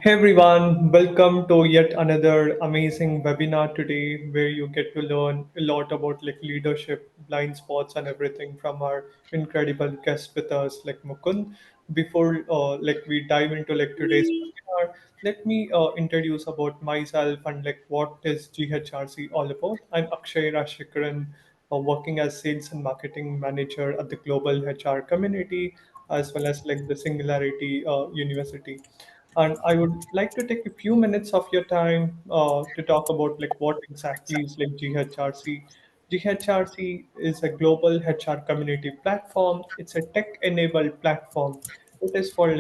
Hey everyone, welcome to yet another amazing webinar today where you get to learn a lot about leadership, blind spots and everything from our incredible guest with us Mukund. Before we dive into today's webinar, let me introduce about myself and what is GHRC all about. I'm Akshay Rashikaran, working as sales and marketing manager at the global HR community as well as the Singularity University. And I would like to take a few minutes of your time to talk about what exactly is GHRC. GHRC is a global HR community platform. It's a tech-enabled platform. It is for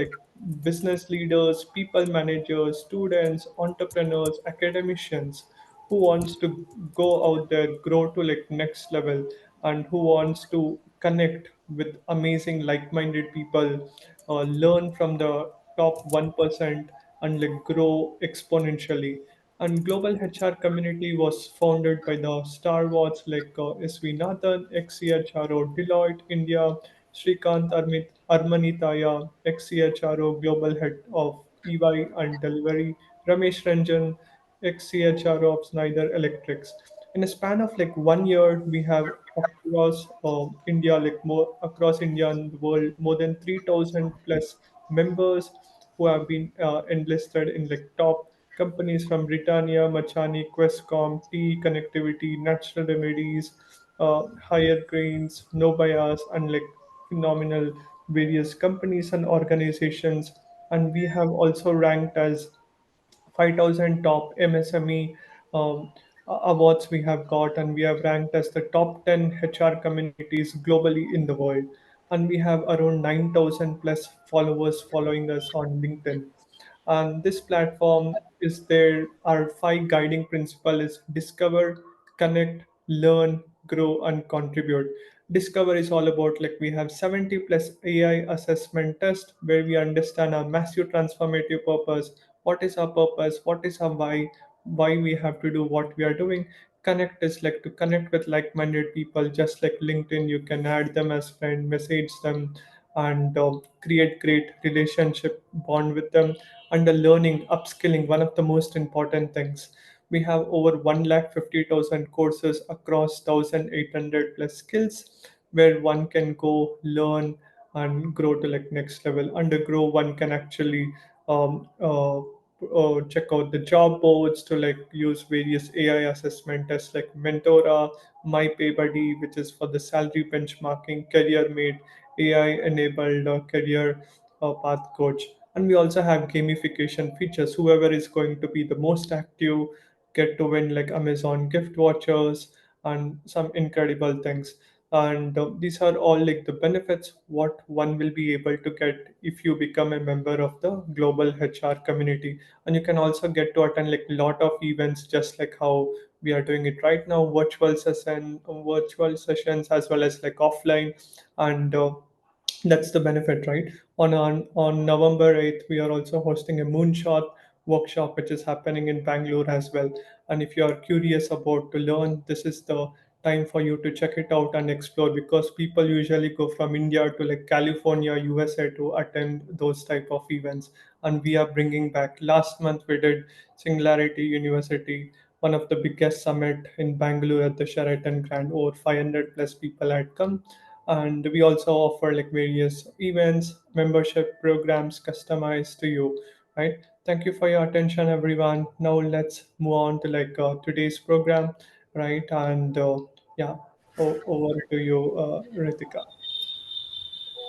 business leaders, people managers, students, entrepreneurs, academicians who wants to go out there, grow to next level, and who wants to connect with amazing like-minded people, learn from the top 1% and grow exponentially. And global HR community was founded by the star wars SV Nathan, ex-CHRO Deloitte India, Srikant Armanitaya, ex-CHRO Global Head of EY and Delivery, Ramesh Ranjan, ex-CHRO of Schneider Electrics. In a span of 1 year, we have across India, more across India and the world, more than 3,000 plus members who have been enlisted in top companies from Britannia, Machani, Questcom, T Connectivity, Natural Remedies, Higher Grains, No Bias, and phenomenal various companies and organizations. And we have also ranked as 5,000 top MSME awards we have got, and we have ranked as the top 10 HR communities globally in the world. And we have around 9,000 plus followers following us on LinkedIn. And this platform is there. Our five guiding principle is discover, connect, learn, grow, and contribute. Discover is all about we have 70 plus AI assessment test where we understand our massive transformative purpose. What is our purpose? What is our why we have to do what we are doing. Connect is to connect with like-minded people, just like LinkedIn. You can add them as friend, message them, and create great relationship bond with them. Under learning, upskilling, one of the most important things. We have over 150,000 courses across 1,800 plus skills where one can go learn and grow to next level. Under grow, one can actually check out the job boards to use various AI assessment tests like Mentora, My Pay Buddy, which is for the salary benchmarking, Career Mate, AI enabled career path coach. And we also have gamification features. Whoever is going to be the most active get to win Amazon gift vouchers and some incredible things. And these are all the benefits what one will be able to get if you become a member of the global HR community. And you can also get to attend a lot of events, just like how we are doing it right now, virtual sessions as well as offline. And that's the benefit, right? On November 8th, we are also hosting a moonshot workshop which is happening in Bangalore as well. And if you are curious about to learn, this is the time for you to check it out and explore, because people usually go from India to California, USA to attend those type of events. And we are bringing back, last month we did Singularity University, one of the biggest summit in Bangalore at the Sheraton Grand. Over 500 plus people had come. And we also offer various events, membership programs customized to you, right? Thank you for your attention, everyone. Now let's move on to today's program, right? And yeah, over to you, Ritika.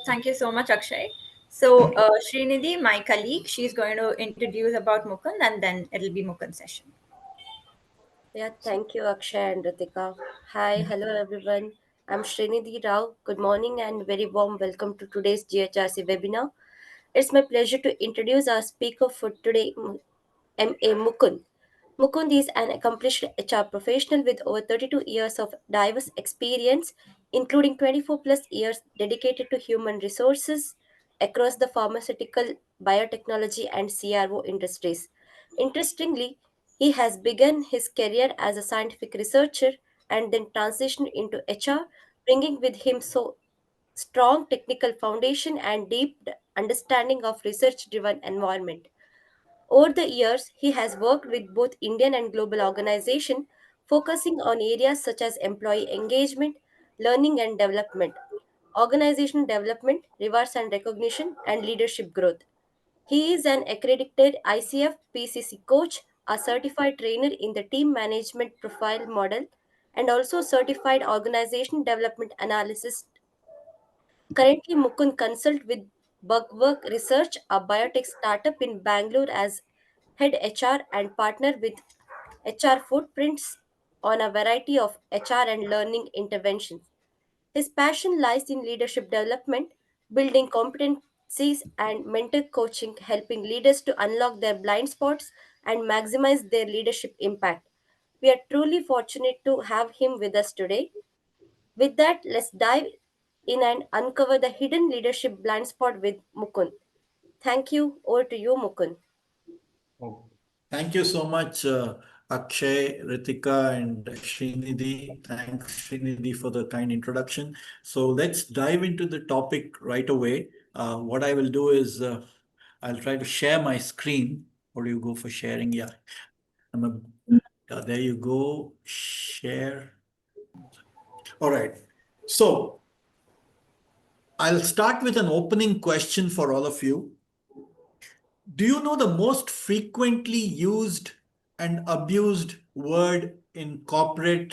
Thank you so much, Akshay. So, Srinidhi, my colleague, she's going to introduce about Mukund and then it'll be Mukund session. Yeah, thank you, Akshay and Ritika. Hi, hello everyone. I'm Srinidhi Rao. Good morning and very warm welcome to today's GHRC webinar. It's my pleasure to introduce our speaker for today, M.A. Mukund. Mukund is an accomplished HR professional with over 32 years of diverse experience, including 24 plus years dedicated to human resources across the pharmaceutical, biotechnology, and CRO industries. Interestingly, he has begun his career as a scientific researcher and then transitioned into HR, bringing with him so strong technical foundation and deep understanding of research driven environment. Over the years, he has worked with both Indian and global organizations, focusing on areas such as employee engagement, learning and development, organization development, rewards and recognition, and leadership growth. He is an accredited ICF PCC coach, a certified trainer in the team management profile model, and also certified organization development analysis. Currently, Mukund consults with Bugworks Research, a biotech startup in Bangalore, as head HR and partner with HR Footprints on a variety of HR and learning interventions. His passion lies in leadership development, building competencies, and mentor coaching, helping leaders to unlock their blind spots and maximize their leadership impact. We are truly fortunate to have him with us today. With that, let's dive in and uncover the hidden leadership blind spot with Mukund. Thank you. Over to you, Mukund. Oh, thank you so much, Akshay, Ritika, and Srinidhi. Thanks, Srinidhi, for the kind introduction. So let's dive into the topic right away. What I will do is I'll try to share my screen. Or do you go for sharing? Yeah, I'm there you go. Share. All right. So I'll start with an opening question for all of you. Do you know the most frequently used and abused word in the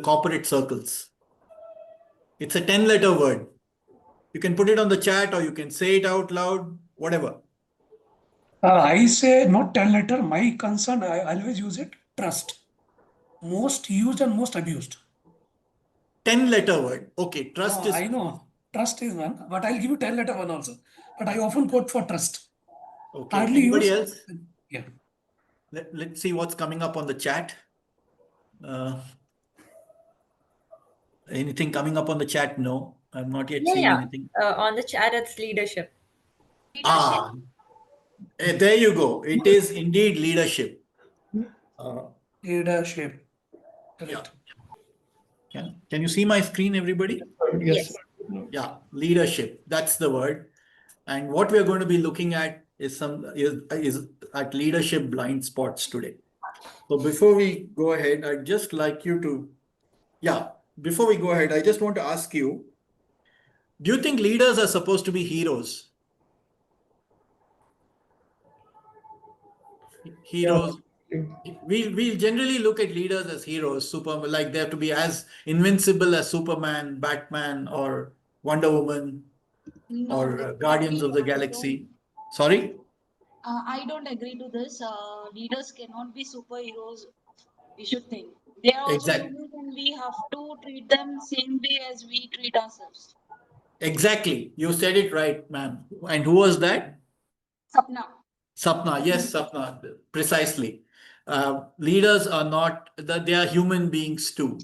corporate circles? It's a 10-letter word. You can put it on the chat or you can say it out loud, whatever. I say not 10 letter. My concern, I always use it, trust. Most used and most abused. 10-letter word. Okay, trust is. I know. Trust is one, but I'll give you 10 letter one also. But I often quote for trust. Okay. Hardly Anybody use. else? Yeah. Let's see what's coming up on the chat. Anything coming up on the chat? No, I'm not yet seeing anything. On the chat, it's leadership. There you go. It is indeed leadership. Leadership. Correct. Can you see my screen, everybody? Yes. Yeah, leadership. That's the word. And what we're going to be looking at is at leadership blind spots today. So before we go ahead, I'd just like you to, before we go ahead, I just want to ask you, do you think leaders are supposed to be heroes? Heroes. Yeah. We generally look at leaders as heroes, like they have to be as invincible as Superman, Batman, or Wonder Woman, or Guardians of the Galaxy. Sorry? I don't agree to this. Leaders cannot be superheroes. We should think they are also humans, and we have to treat them same way as we treat ourselves. Exactly. You said it right, ma'am. And who was that? Sapna. Sapna. Yes, Sapna. Precisely. Leaders are not, they are human beings too.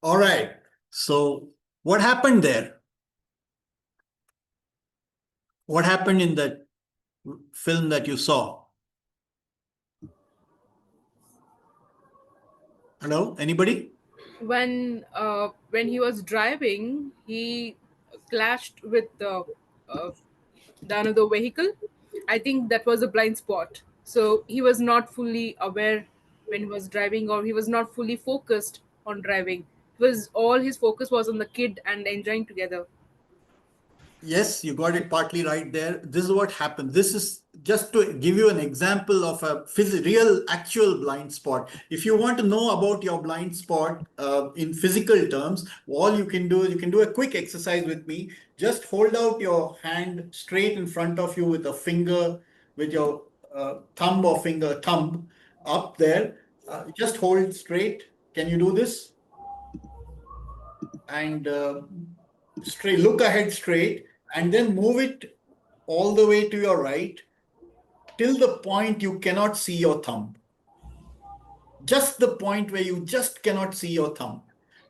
All right. So what happened there? What happened in that film that you saw? Hello? Anybody? When he was driving, he clashed with the another vehicle. I think that was a blind spot. So he was not fully aware when he was driving, or he was not fully focused on driving. It was all his focus was on the kid and enjoying together. Yes, you got it partly right there. This is what happened. This is just to give you an example of a real, actual blind spot. If you want to know about your blind spot in physical terms, all you can do is you can do a quick exercise with me. Just hold out your hand straight in front of you with a finger, with your thumb or thumb up there. Just hold straight. Can you do this? And straight, look ahead straight, and then move it all the way to your right till the point you cannot see your thumb. Just the point where you just cannot see your thumb.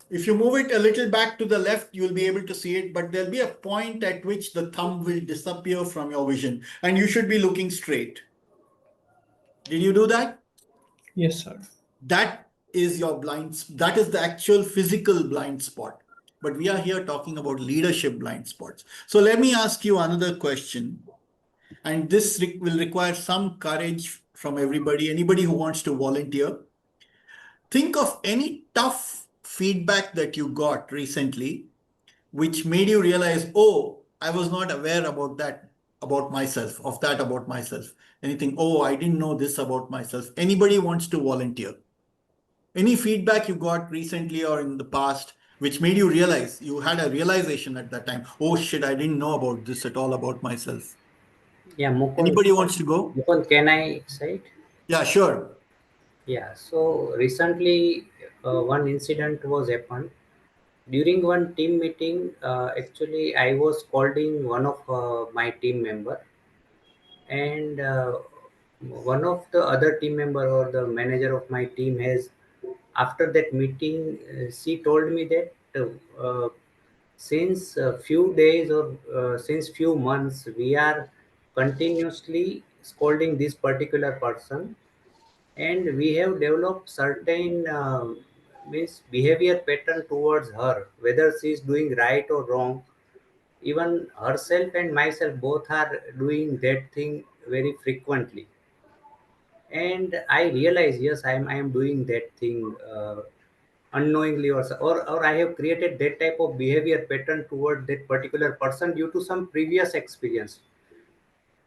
If you move it a little back to the left, you'll be able to see it, but there'll be a point at which the thumb will disappear from your vision, and you should be looking straight. Did you do that? Yes, sir. That is that is the actual physical blind spot. But we are here talking about leadership blind spots. So let me ask you another question. And this will require some courage from everybody, anybody who wants to volunteer. Think of any tough feedback that you got recently, which made you realize, oh, I was not aware about that about myself, of that about myself. Anything, oh, I didn't know this about myself. Anybody wants to volunteer? Any feedback you got recently or in the past, which made you realize, you had a realization at that time, oh shit, I didn't know about this at all about myself. Yeah, Mukund, Anybody wants to go? Mukund, can I say it? Yeah, sure. Yeah, so recently one incident was happened. During one team meeting, actually I was scolding one of my team member, and one of the other team member or the manager of my team has, after that meeting, she told me that since a few days or since few months we are continuously scolding this particular person, and we have developed certain means behavior pattern towards her, whether she is doing right or wrong. Even herself and myself both are doing that thing very frequently, and I realize, yes, I am doing that thing unknowingly, or I have created that type of behavior pattern toward that particular person due to some previous experience.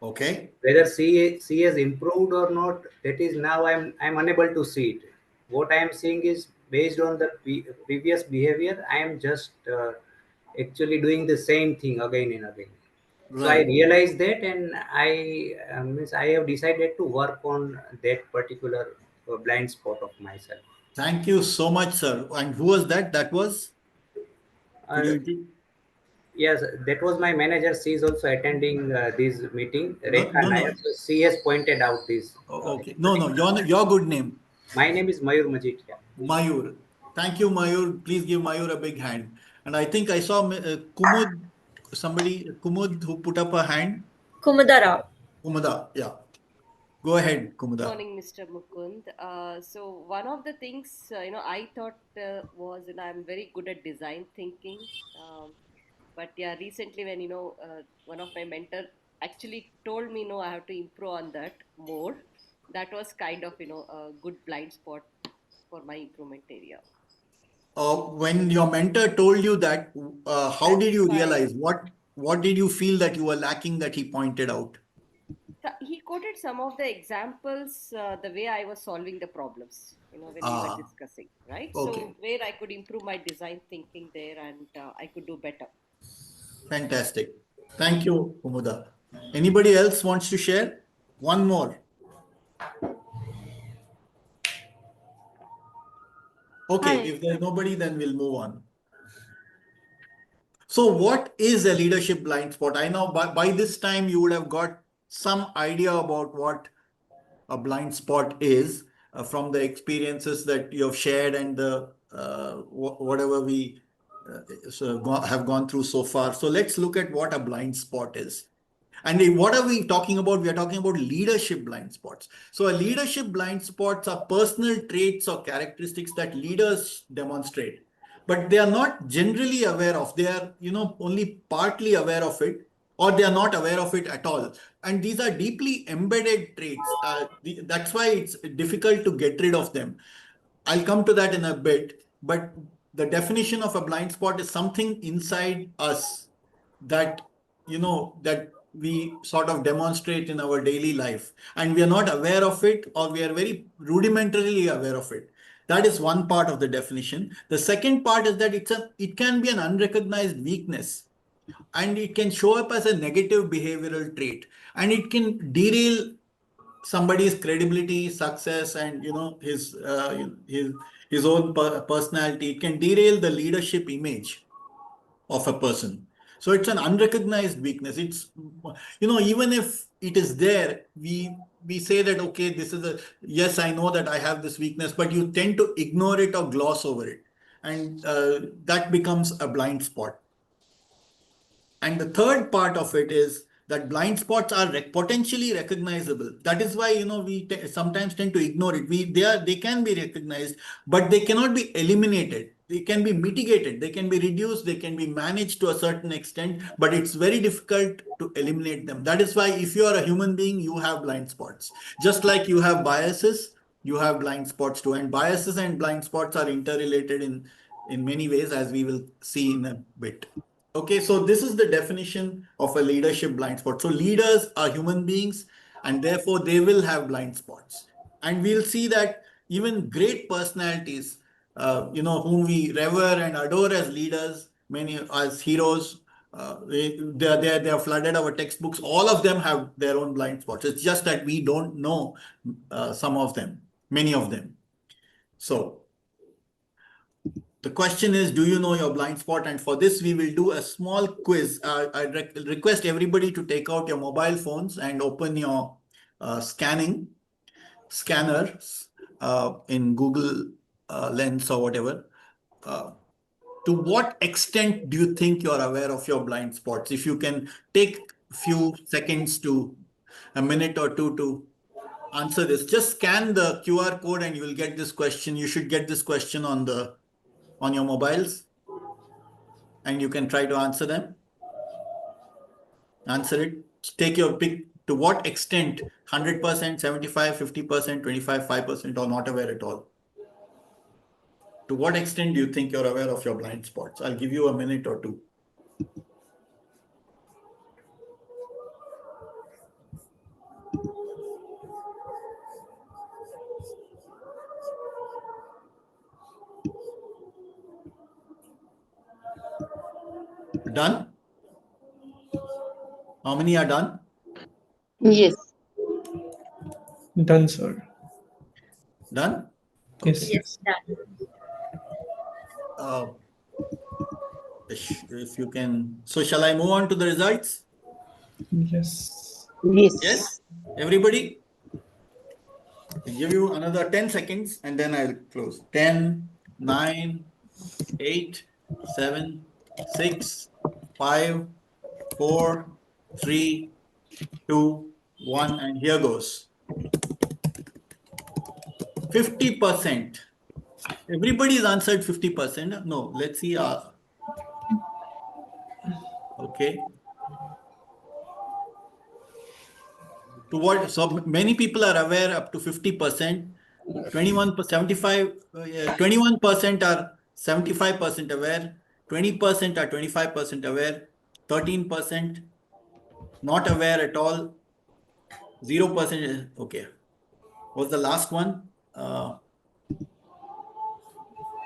Okay. Whether she has improved or not, that is now I'm unable to see it. What I am seeing is based on the previous behavior. I am just actually doing the same thing again and again. So I Right. realized that, and I have decided to work on that particular blind spot of myself. Thank you so much, sir. And who was that? That was, could uh, you? yes, that was my manager. She is also attending this meeting, No, Rekha no, Nair. no. So she has pointed out this Okay. No, no. particular. Your good name, My name is Mayur Majid. Yeah. Mayur. Thank you, Mayur. Please give Mayur a big hand. And I think I saw Kumud, somebody, Kumud, who put up a hand. Kumudara. Kumuda. Yeah. Go ahead, Good Kumuda. morning, Mr. Mukund. So one of the things I thought was, I'm very good at design thinking. But yeah, recently when one of my mentor actually told me, no, I have to improve on that more. That was kind of a good blind spot for my improvement area. When your mentor told you that, how did That's you why realize? What did you feel that you were lacking that he pointed out? he quoted some of the examples, the way I was solving the problems, when we were Ah, discussing, right? So okay. where I could improve my design thinking there, and I could do better. Fantastic. Thank you, Kumuda. Anybody else wants to share? One more. Okay, Hi. if there's nobody, then we'll move on. So what is a leadership blind spot? I know by this time you would have got some idea about what a blind spot is from the experiences that you have shared and the whatever we have gone through so far. So let's look at what a blind spot is. And what are we talking about? We are talking about leadership blind spots. So a leadership blind spots are personal traits or characteristics that leaders demonstrate, but they are not generally aware of. They are, only partly aware of it, or they are not aware of it at all. And these are deeply embedded traits. That's why it's difficult to get rid of them. I'll come to that in a bit. But the definition of a blind spot is something inside us that that we sort of demonstrate in our daily life, and we are not aware of it, or we are very rudimentarily aware of it. That is one part of the definition. The second part is that it can be an unrecognized weakness, and it can show up as a negative behavioral trait, and it can derail somebody's credibility, success, and his own personality. It can derail the leadership image of a person. So it's an unrecognized weakness. It's, even if it is there, we say that, okay, this is yes, I know that I have this weakness, but you tend to ignore it or gloss over it. And that becomes a blind spot. And the third part of it is that blind spots are potentially recognizable. That is why, we sometimes tend to ignore it. They can be recognized, but they cannot be eliminated. they can be mitigated, they can be reduced, they can be managed to a certain extent, but it's very difficult to eliminate them. That is why if you are a human being, you have blind spots. Just like you have biases, you have blind spots too. And biases and blind spots are interrelated in many ways, as we will see in a bit. Okay, so this is the definition of a leadership blind spot. So leaders are human beings, and therefore they will have blind spots. And we'll see that even great personalities, whom we revere and adore as leaders, many as heroes, they are flooded our textbooks. All of them have their own blind spots. It's just that we don't know some of them, many of them. So the question is, do you know your blind spot? And for this, we will do a small quiz. I request everybody to take out your mobile phones and open your scanners in Google Lens or whatever. To what extent do you think you're aware of your blind spots? If you can take a few seconds to a minute or two to answer this, just scan the QR code and you will get this question. You should get this question on your mobiles, and you can try to answer them. Answer it. Take your pick. To what extent? 100%, 75, 50%, 25, 5%, or not aware at all? To what extent do you think you're aware of your blind spots? I'll give you a minute or two. Done? How many are done? Yes. Done, sir. Done? Yes. Yes, done. If you can. So shall I move on to the results? Yes. Yes. Yes? Everybody? I'll give you another 10 seconds and then I'll close. 10, 9, 8, 7, 6, 5, 4, 3, 2, 1, and here goes. 50%. Everybody's answered 50%. No, let's see. Okay. To what? So many people are aware up to 50%. 21% are 75% aware. 20% are 25% aware. 13% not aware at all. 0%. Okay. What's the last one?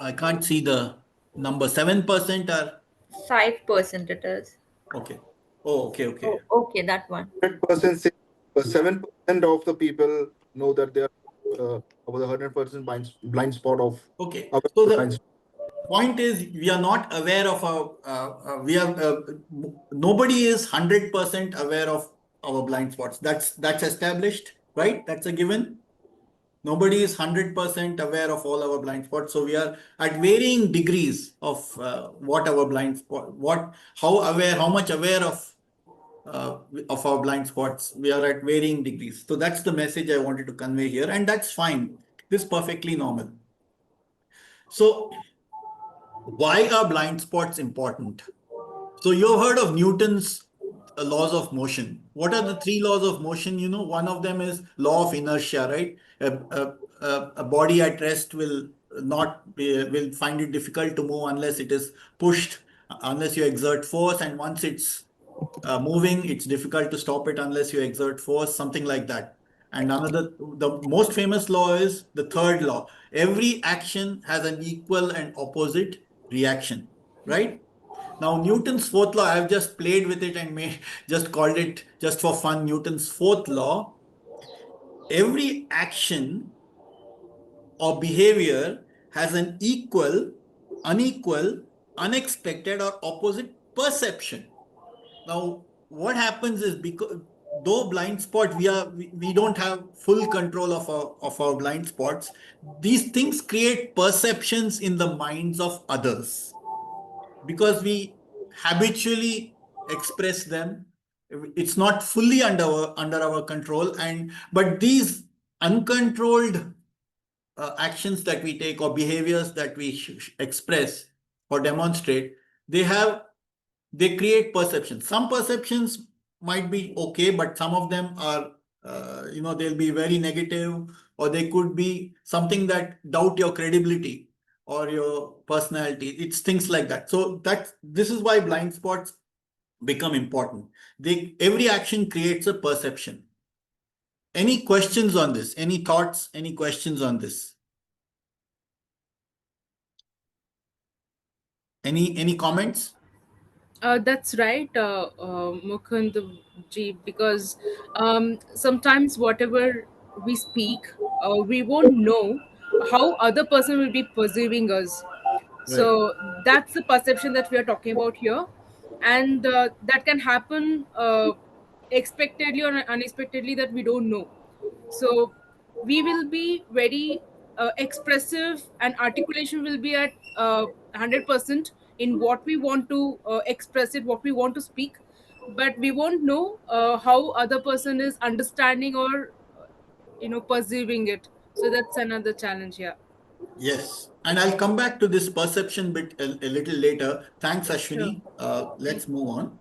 I can't see the number. 7% are 5% it is. okay. Oh, okay. Oh, okay, that one. 100%, 7% of the people know that they are over the 100% blind spot of. Okay. So the point is, we are not aware of nobody is 100% aware of our blind spots. That's established, right? That's a given. Nobody is 100% aware of all our blind spots. So we are at varying degrees of what our blind spot, how much aware of our blind spots. We are at varying degrees. So that's the message I wanted to convey here, and that's fine. This is perfectly normal. So why are blind spots important? So you've heard of Newton's laws of motion. What are the 3 laws of motion? One of them is law of inertia, right? A body at rest will find it difficult to move unless it is pushed, unless you exert force, and once it's moving, it's difficult to stop it unless you exert force, something like that. And the most famous law is the 3rd law. Every action has an equal and opposite reaction, right? Now, Newton's 4th law, I've just played with it and just called it, just for fun, Newton's 4th law. Every action or behavior has an equal, unequal, unexpected, or opposite perception. Now, what happens is, because though blind spot, we don't have full control of our blind spots, these things create perceptions in the minds of others because we habitually express them. It's not fully under our control, but these uncontrolled actions that we take or behaviors that we express or demonstrate, they create perceptions. Some perceptions might be okay, but some of them are, they'll be very negative, or they could be something that doubt your credibility or your personality. It's things like that. So this is why blind spots become important. Every action creates a perception. Any questions on this? Any thoughts? Any questions on this? Any comments? That's right, Mukund ji, because sometimes whatever we speak, we won't know how other person will be perceiving us. Right. So that's the perception that we are talking about here, and that can happen expectedly or unexpectedly, that we don't know. So we will be very expressive, and articulation will be at 100% in what we want to express it, what we want to speak, but we won't know how other person is understanding or perceiving it. So that's another challenge here. Yes. And I'll come back to this perception bit a little later. Thanks, Sure. Ashwini. Let's move on.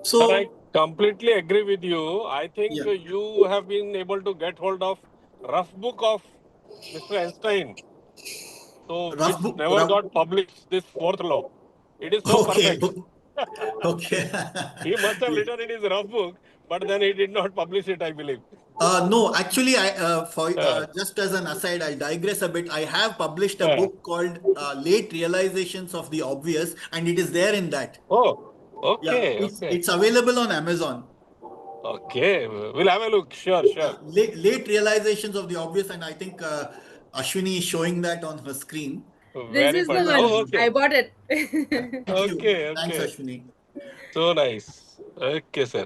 Sir, I So, completely agree with you. I think yeah, you have been able to get hold of rough book of Mr. Einstein, so rough which book. never got published. This fourth law, it is so Okay. perfect. Okay. He must have written in his rough book, but then he did not publish it, I believe. No, actually, for Uh, just as an aside, I'll digress a bit. I have published a uh. book called Late Realizations of the Obvious, and it is there in that. Oh, Yeah, okay, it's okay, it's available on Amazon. okay. We'll have a look. Sure, sure. Late Realizations of the Obvious, and I think Ashwini is showing that on her screen. This Very is the fine. one Oh, Um, I okay, bought it. Thank you. okay, Thanks, okay. Ashwini. So nice. Okay, sir.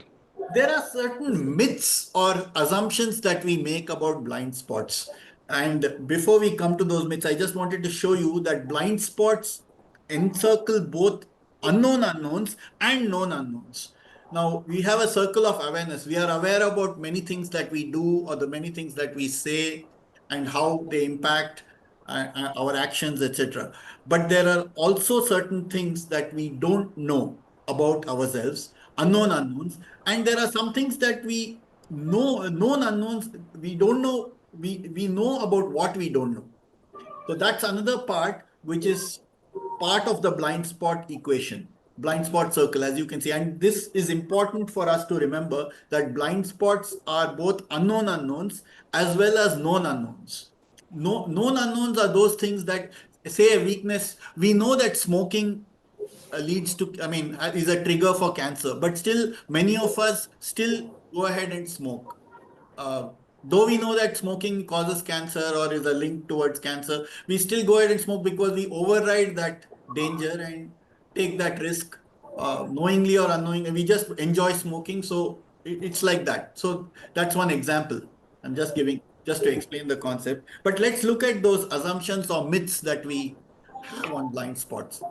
There are certain myths or assumptions that we make about blind spots. And before we come to those myths, I just wanted to show you that blind spots encircle both unknown unknowns and known unknowns. Now, we have a circle of awareness. We are aware about many things that we do or the many things that we say and how they impact our actions, etc. But there are also certain things that we don't know about ourselves, unknown unknowns, and there are some things that we know, known unknowns, we don't know, we know about what we don't know. So that's another part which is part of the blind spot equation, blind spot circle, as you can see. And this is important for us to remember that blind spots are both unknown unknowns as well as known unknowns. No, known unknowns are those things that, say, a weakness. We know that smoking leads to, I mean, is a trigger for cancer, but still, many of us still go ahead and smoke. Uh, though we know that smoking causes cancer or is a link towards cancer, we still go ahead and smoke because we override that danger and take that risk, knowingly or unknowingly. We just enjoy smoking. So it's like that. So that's one example. I'm just giving, just to explain the concept. But let's look at those assumptions or myths that we have on blind spots.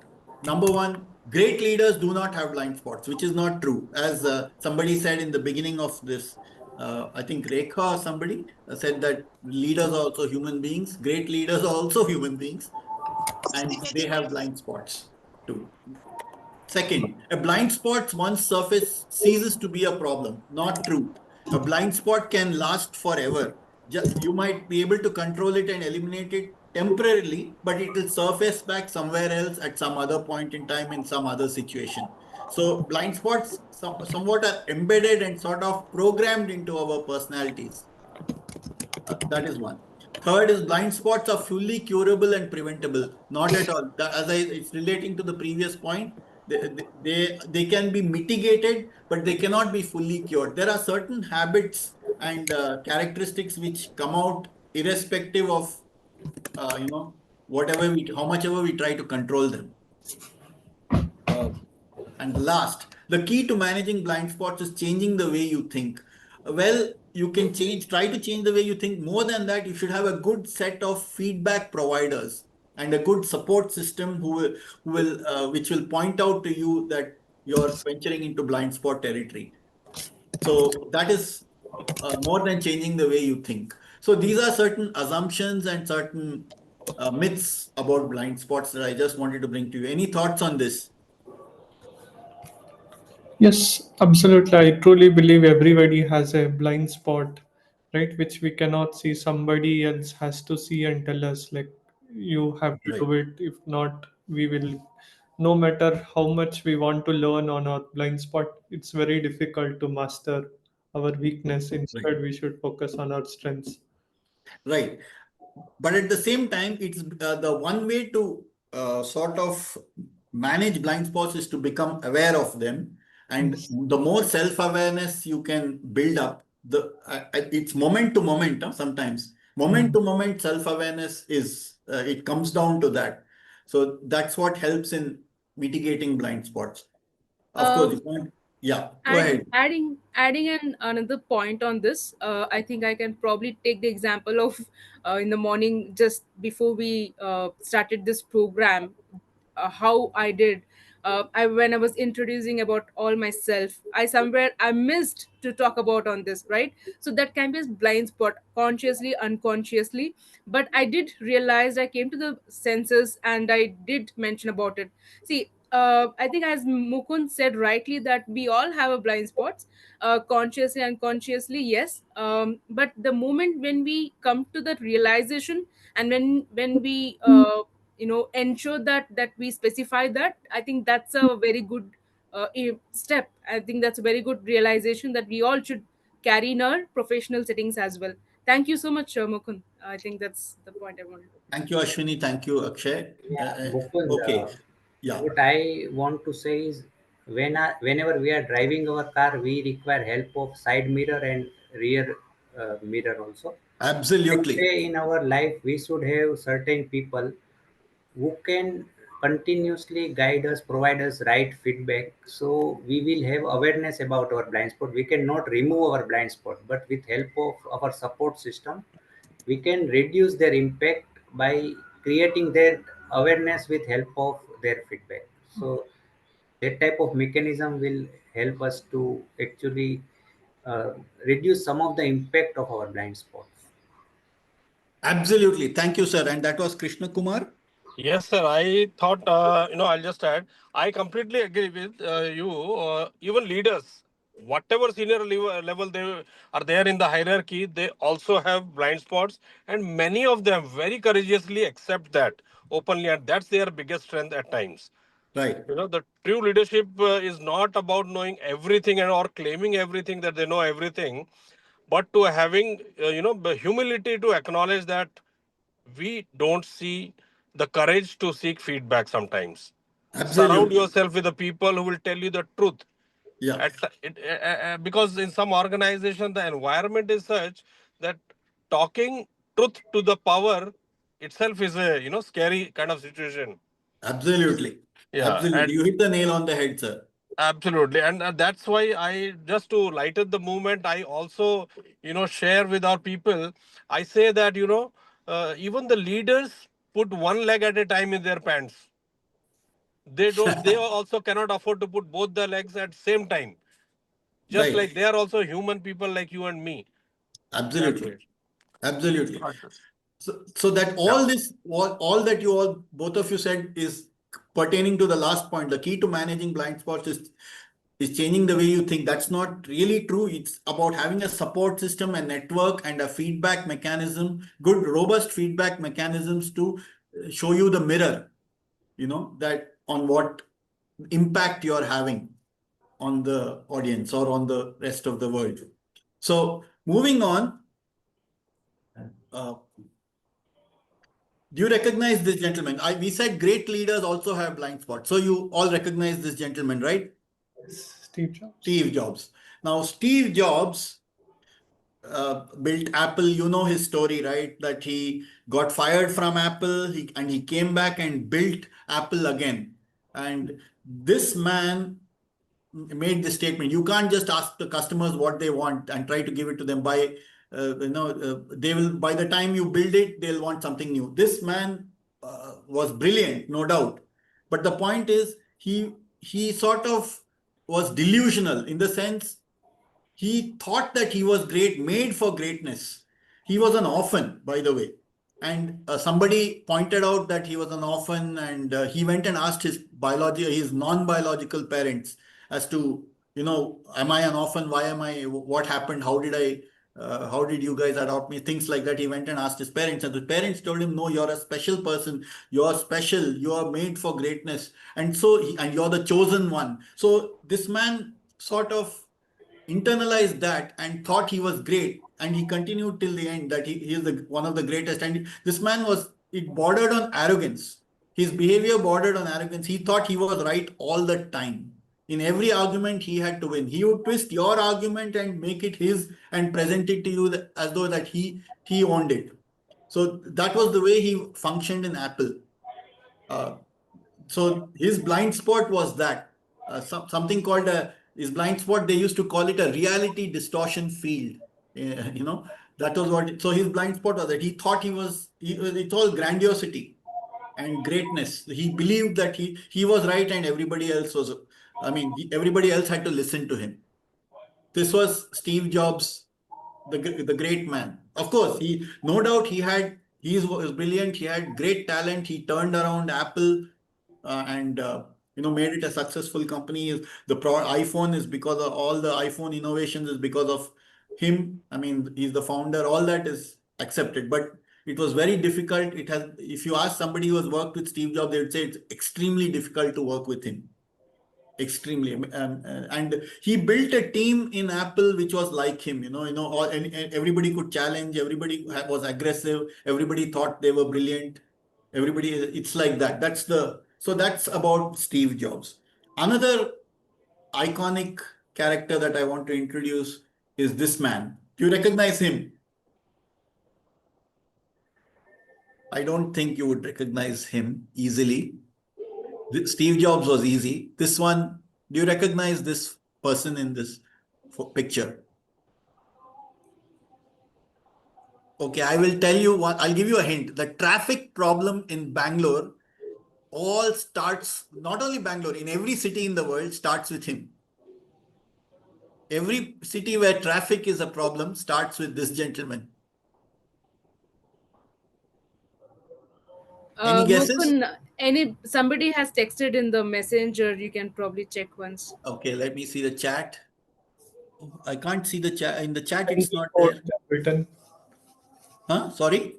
Number one, great leaders do not have blind spots, which is not true. As somebody said in the beginning of this, I think Rekha or somebody said that leaders are also human beings. Great leaders are also human beings, and they have blind spots too. Second, a blind spot once surface ceases to be a problem. Not true. A blind spot can last forever. You might be able to control it and eliminate it temporarily, but it will surface back somewhere else at some other point in time in some other situation. So blind spots somewhat are embedded and sort of programmed into our personalities. That is one. Third is blind spots are fully curable and preventable. Not at all. It's relating to the previous point. They can be mitigated, but they cannot be fully cured. There are certain habits and characteristics which come out irrespective of whatever how much ever we try to control them. Uh, and last, the key to managing blind spots is changing the way you think. Well, you can try to change the way you think. More than that, you should have a good set of feedback providers and a good support system which will point out to you that you're venturing into blind spot territory. So that is more than changing the way you think. So these are certain assumptions and certain myths about blind spots that I just wanted to bring to you. Any thoughts on this? Yes, absolutely. I truly believe everybody has a blind spot, right? Which we cannot see. Somebody else has to see and tell us, like, you have to Right. do it. If not, we will, no matter how much we want to learn on our blind spot, it's very difficult to master our weakness. Right. Instead, we should focus on our strengths. Right. But at the same time, it's the one way to sort of manage blind spots is to become aware of them. And Yes. the more self-awareness you can build up, it's moment to moment, sometimes. Moment Mm. to moment self-awareness is, it comes down to that. So that's what helps in mitigating blind spots. Of course, you Um, can't, yeah, go adding ahead. adding adding an another point on this, I think I can probably take the example of in the morning just before we started this program, how I did. I When I was introducing about all myself, I missed to talk about on this, right? So that can be a blind spot, consciously, unconsciously. But I did realize, I came to the senses, and I did mention about it. See, I think as Mukund said rightly, that we all have a blind spots, consciously, unconsciously, yes. But the moment when we come to that realization, and when we ensure that we specify that, I think that's a very good step. I think that's a very good realization that we all should carry in our professional settings as well. Thank you so much, Mukund. I think that's the point I wanted to Thank you, Ashwini. Thank you, Akshay. Yeah, Mukund, Okay. Yeah. what I want to say is whenever we are driving our car, we require help of side mirror and rear mirror also. Same Absolutely. way in our life, we should have certain people who can continuously guide us, provide us right feedback. So we will have awareness about our blind spot. We cannot remove our blind spot, but with help of our support system, we can reduce their impact by creating their awareness with help of their feedback. So that type of mechanism will help us to actually uh, reduce some of the impact of our blind spots. Absolutely. Thank you, sir. And that was Krishna Kumar. Yes, sir. I thought, I'll just add, I completely agree with you. Even leaders, whatever senior level they are there in the hierarchy, they also have blind spots. And many of them very courageously accept that openly. And that's their biggest strength at times. Right. The true leadership is not about knowing everything and or claiming everything that they know everything, but to having, the humility to acknowledge that we don't see the courage to seek feedback sometimes. Surround Absolutely. yourself with the people who will tell you the truth. Yeah. Because in some organization, the environment is such that talking truth to the power itself is a scary kind of situation. Absolutely. Yeah, Absolutely. and You hit the nail on the head, sir. absolutely, and that's why I just to lighten the movement, I also share with our people. I say that even the leaders put one leg at a time in their pants. They also cannot afford to put both the legs at same time. Just Right. like they are also human people like you and me. That Absolutely. way. Absolutely. So that Yeah. all that you all, both of you said is pertaining to the last point. The key to managing blind spots is changing the way you think. That's not really true. It's about having a support system, a network, and a feedback mechanism, good, robust feedback mechanisms to show you the mirror, that on what impact you're having on the audience or on the rest of the world. So moving on, uh, do you recognize this gentleman? We said great leaders also have blind spots. So you all recognize this gentleman, right? Steve Jobs. Steve Jobs. Now, Steve Jobs built Apple. You know his story, right? That he got fired from Apple, and he came back and built Apple again. And this man made the statement: you can't just ask the customers what they want and try to give it to them. They will, by the time you build it, they'll want something new. This man was brilliant, no doubt, but the point is, he sort of was delusional, in the sense he thought that he was great, made for greatness, He was an orphan, by the way. And somebody pointed out that he was an orphan, and he went and asked his non-biological parents as to, am I an orphan? Why am I? What happened? How did you guys adopt me? Things like that. He went and asked his parents, and the parents told him, "No, you're a special person. You're special. You are made for greatness, and and you're the chosen one." So this man sort of internalized that and thought he was great, and he continued till the end that he is one of the greatest. And this man it bordered on arrogance. His behavior bordered on arrogance. He thought he was right all the time. In every argument he had to win. He would twist your argument and make it his and present it to you as though that he owned it. So that was the way he functioned in Apple. So his blind spot was that something called his blind spot. They used to call it a reality distortion field. That was what. So his blind spot was that he thought it's all grandiosity and greatness. He believed that he was right and everybody else was. Everybody else had to listen to him. This was Steve Jobs, the great man. Of course, no doubt he was brilliant. He had great talent. He turned around Apple and made it a successful company. The iPhone is because of all the iPhone innovations is because of him. He's the founder. All that is accepted, but it was very difficult. If you ask somebody who has worked with Steve Jobs, they would say it's extremely difficult to work with him. Extremely. And he built a team in Apple which was like him. And everybody could challenge. Everybody was aggressive. Everybody thought they were brilliant. It's like that. So that's about Steve Jobs. Another iconic character that I want to introduce is this man. Do you recognize him? I don't think you would recognize him easily. Steve Jobs was easy. This one, do you recognize this person in this picture? Okay, I will tell you what. I'll give you a hint. The traffic problem in Bangalore all starts, not only Bangalore, in every city in the world starts with him. Every city where traffic is a problem starts with this gentleman. Any guesses? Mukund, somebody has texted in the messenger. You can probably check once. Okay, let me see the chat. I can't see the chat. In the chat, it's Henry not Ford there. has written. Huh? Sorry?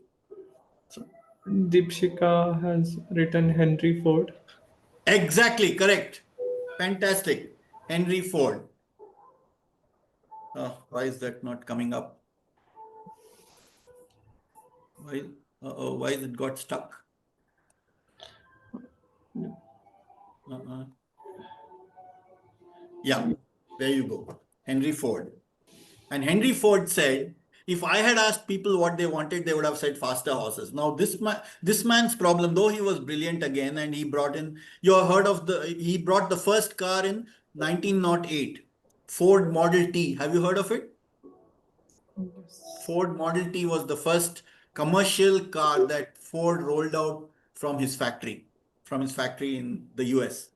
Deepshika has written Henry Ford. Exactly, correct. Fantastic. Henry Ford. Why is that not coming up? Why is it got stuck? Yeah, there you go. Henry Ford. And Henry Ford said, if I had asked people what they wanted, they would have said faster horses. Now, this man's problem, though he was brilliant again, and he brought he brought the first car in 1908, Ford Model T. Have you heard of it? Ford Model T was the first commercial car that Ford rolled out from his factory in the US.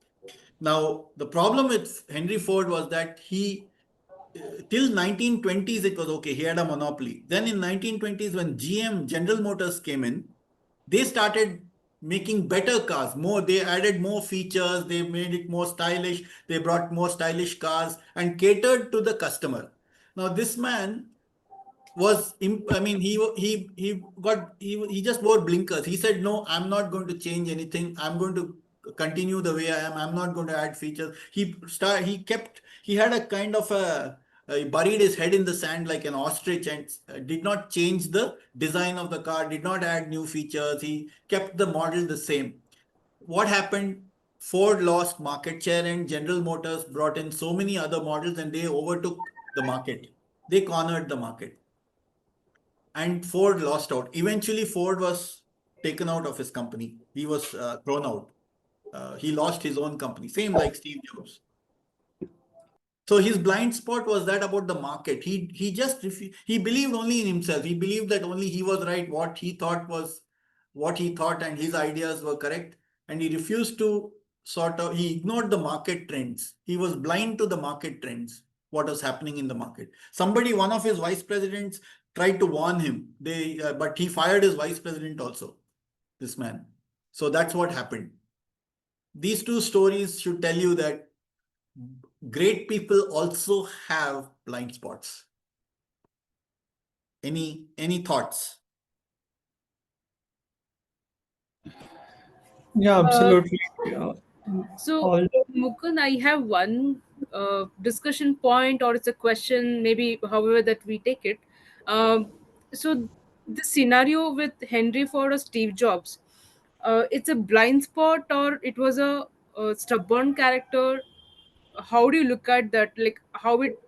Now, the problem with Henry Ford was that till 1920s, it was okay. He had a monopoly. Then in 1920s, when General Motors came in, they started making better cars. They added more features. They made it more stylish. They brought more stylish cars and catered to the customer. Now, this man he just wore blinkers. He said, no, I'm not going to change anything. I'm going to continue the way I am. I'm not going to add features. He had a kind of he buried his head in the sand like an ostrich and did not change the design of the car, did not add new features. He kept the model the same. What happened? Ford lost market share and General Motors brought in so many other models and they overtook the market. They cornered the market. And Ford lost out. Eventually, Ford was taken out of his company. He was thrown out. He lost his own company, same like Steve Jobs. So his blind spot was that about the market. He believed only in himself. He believed that only he was right. What he thought, and his ideas were correct. And he refused to he ignored the market trends. He was blind to the market trends, what was happening in the market. One of his vice presidents tried to warn him. But he fired his vice president also, this man. So that's what happened. These two stories should tell you that great people also have blind spots. Any thoughts? Yeah, Uh, absolutely. Yeah. So, All Mukund, I have one discussion point, or it's a question, maybe however that we take it. So, the scenario with Henry Ford or Steve Jobs, it's a blind spot, or it was a stubborn character. How do you look at that? Like how it?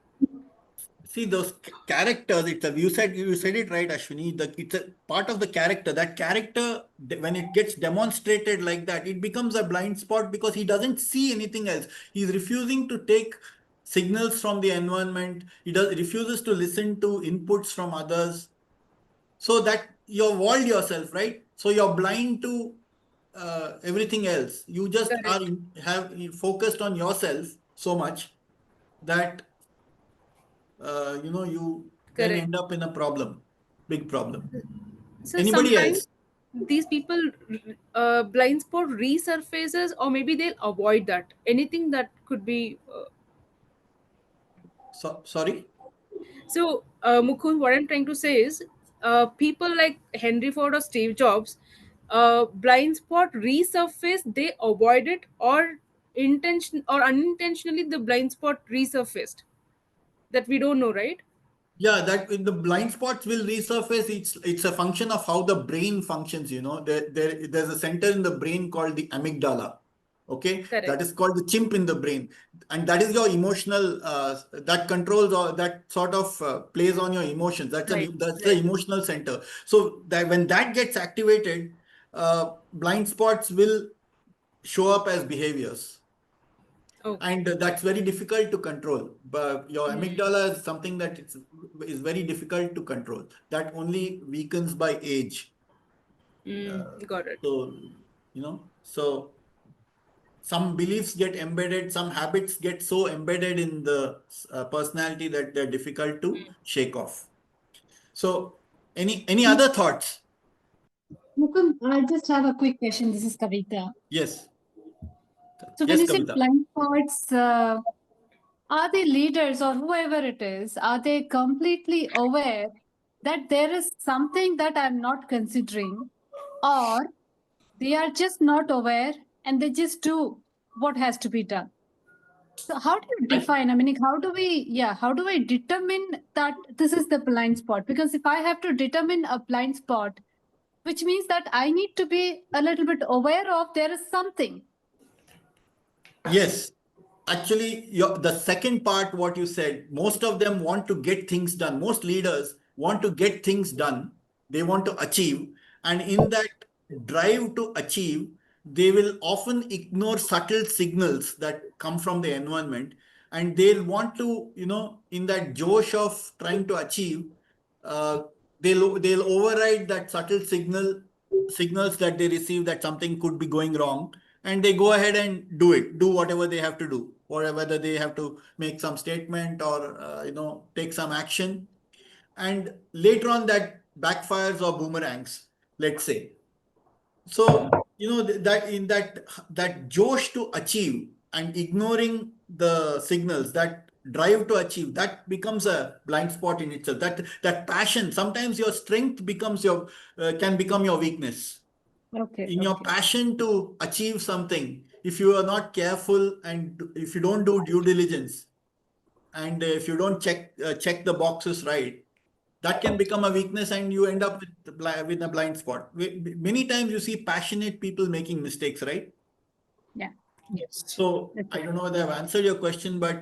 See those characters. You said it right, Ashwini. It's a part of the character. That character, when it gets demonstrated like that, it becomes a blind spot because he doesn't see anything else. He's refusing to take signals from the environment. Refuses to listen to inputs from others. So that you're walled yourself, right? So you're blind to everything else. You just Correct, have focused on yourself so much that you then correct. end up in a problem, big problem. So Anybody sometimes else? these people blind spot resurfaces, or maybe they'll avoid that. Anything that could be. Sorry. So, Mukund, what I'm trying to say is, people like Henry Ford or Steve Jobs, blind spot resurface, they avoid it, or intention or unintentionally the blind spot resurfaced. That we don't know, right? Yeah, that the blind spots will resurface. It's a function of how the brain functions. There's a center in the brain called the amygdala. Okay, Correct. that is called the chimp in the brain, and that is your emotional. That controls or that sort of plays on your emotions. Right. That's the Right. emotional center. So that when that gets activated, blind spots will show up as behaviors. Okay. And that's very difficult to control. But your Mm, amygdala is something that is very difficult to control. That only weakens by age. got it. So some beliefs get embedded, some habits get so embedded in the personality that they're difficult to shake off. So any other thoughts? Mukund, I just have a quick question. This is Kavita. Yes. So when Yes, you say Kavita. blind spots, are the leaders or whoever it is, are they completely aware that there is something that I'm not considering, or they are just not aware and they just do what has to be done? So how do you define? I mean, how do I determine that this is the blind spot? Because if I have to determine a blind spot, which means that I need to be a little bit aware of there is something. Yes. Actually, the second part, what you said, most of them want to get things done. Most leaders want to get things done. They want to achieve. And in that drive to achieve, they will often ignore subtle signals that come from the environment. And they'll want to, in that josh of trying to achieve, uh, they'll override that subtle signals that they receive that something could be going wrong, and they go ahead and do whatever they have to do, or whether they have to make some statement or take some action, and later on that backfires or boomerangs, let's say. So that in that josh to achieve and ignoring the signals, that drive to achieve, that becomes a blind spot in itself. That passion, sometimes your strength becomes your can become your weakness. Okay, In your okay. passion to achieve something, if you are not careful and if you don't do due diligence, and if you don't check the boxes right, that can become a weakness and you end up with a blind spot. Many times you see passionate people making mistakes, right? Yeah, yes. So I okay. don't know whether I've answered your question, but uh,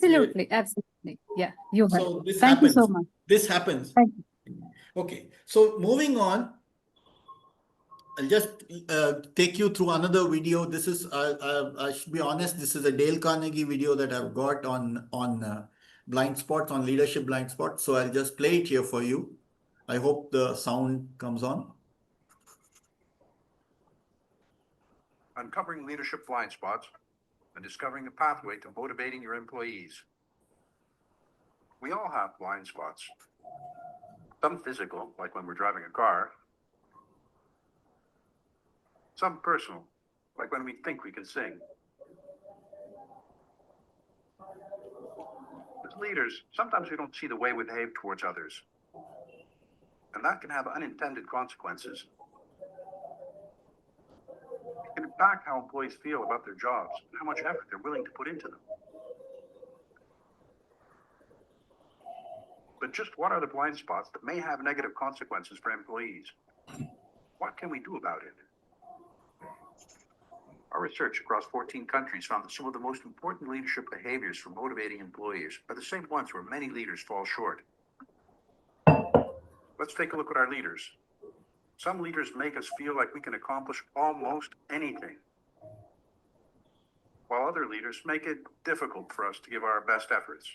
Absolutely, absolutely. Yeah, you have. so this Thank you so happens. much. This happens. Thank you. Okay. So moving on, I'll just take you through another video. This is, I should be honest, this is a Dale Carnegie video that I've got on blind spots, on leadership blind spots. So I'll just play it here for you. I hope the sound comes on. Uncovering leadership blind spots and discovering a pathway to motivating your employees. We all have blind spots. Some physical, like when we're driving a car. Some personal, like when we think we can sing. As leaders, sometimes we don't see the way we behave towards others, and that can have unintended consequences. It can impact how employees feel about their jobs and how much effort they're willing to put into them. But just what are the blind spots that may have negative consequences for employees? What can we do about it? Our research across 14 countries found that some of the most important leadership behaviors for motivating employees are the same ones where many leaders fall short. Let's take a look at our leaders. Some leaders make us feel like we can accomplish almost anything, while other leaders make it difficult for us to give our best efforts.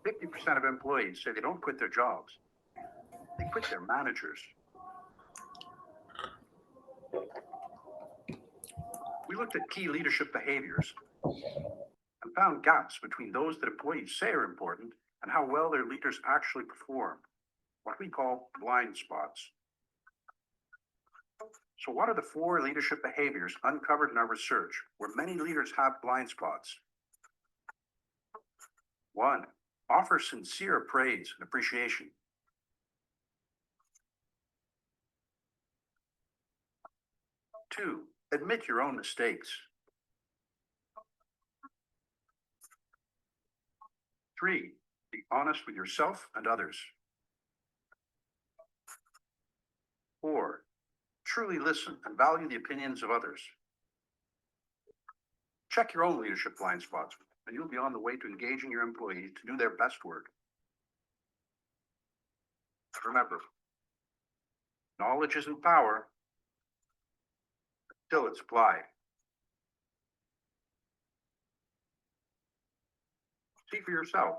50% of employees say they don't quit their jobs. They quit their managers. We looked at key leadership behaviors and found gaps between those that employees say are important and how well their leaders actually perform, what we call blind spots. So what are the 4 leadership behaviors uncovered in our research where many leaders have blind spots? 1, offer sincere praise and appreciation. 2, admit your own mistakes. 3, be honest with yourself and others. 4, truly listen and value the opinions of others. Check your own leadership blind spots, and you'll be on the way to engaging your employees to do their best work. Remember, knowledge isn't power until it's applied. See for yourself.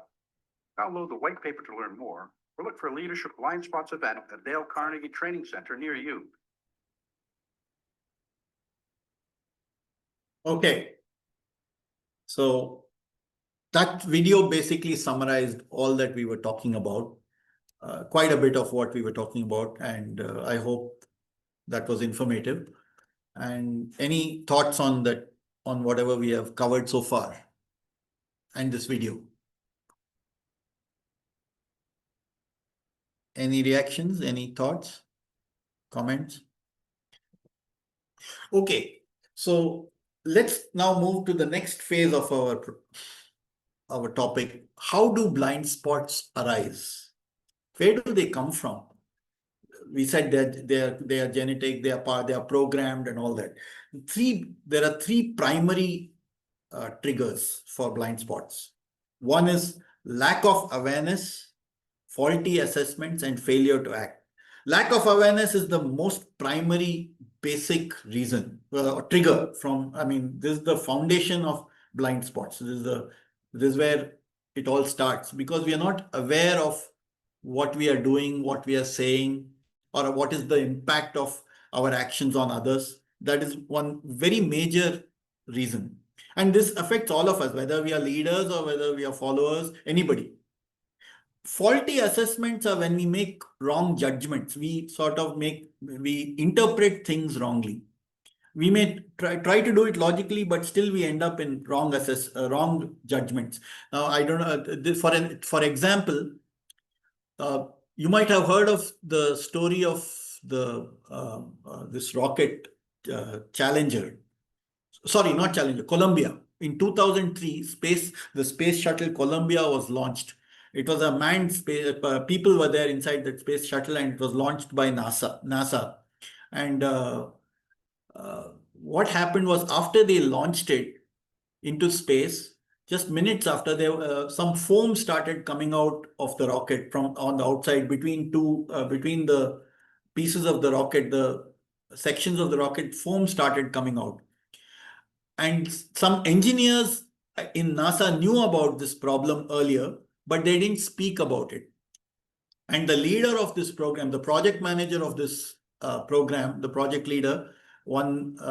Download the white paper to learn more, or look for a Leadership Blind Spots event at Dale Carnegie Training Center near you. Okay. So that video basically summarized all that we were talking about, quite a bit of what we were talking about, and I hope that was informative. And any thoughts on that, on whatever we have covered so far and this video? Any reactions, any thoughts, comments? Okay, so let's now move to the next phase of our topic. How do blind spots arise? Where do they come from? We said that they are genetic, they are programmed and all that. There are 3 primary triggers for blind spots. One is lack of awareness, faulty assessments, and failure to act. Lack of awareness is the most primary basic reason or trigger from, this is the foundation of blind spots. This is where it all starts, because we are not aware of what we are doing, what we are saying, or what is the impact of our actions on others. That is one very major reason. And this affects all of us, whether we are leaders or whether we are followers, anybody. Faulty assessments are when we make wrong judgments. We interpret things wrongly. We may try to do it logically, but still we end up in wrong judgments. Now, I don't know, for example, you might have heard of the story of this rocket Challenger. Sorry, not Challenger, Columbia. In 2003, the space shuttle Columbia was launched. It was a manned space. People were there inside that space shuttle, and it was launched by NASA. And what happened was, after they launched it into space, just minutes after, some foam started coming out of the rocket from on the outside between the pieces of the rocket, the sections of the rocket, foam started coming out. And some engineers in NASA knew about this problem earlier, but they didn't speak about it. And the leader of this program, the project manager of this program, the project leader,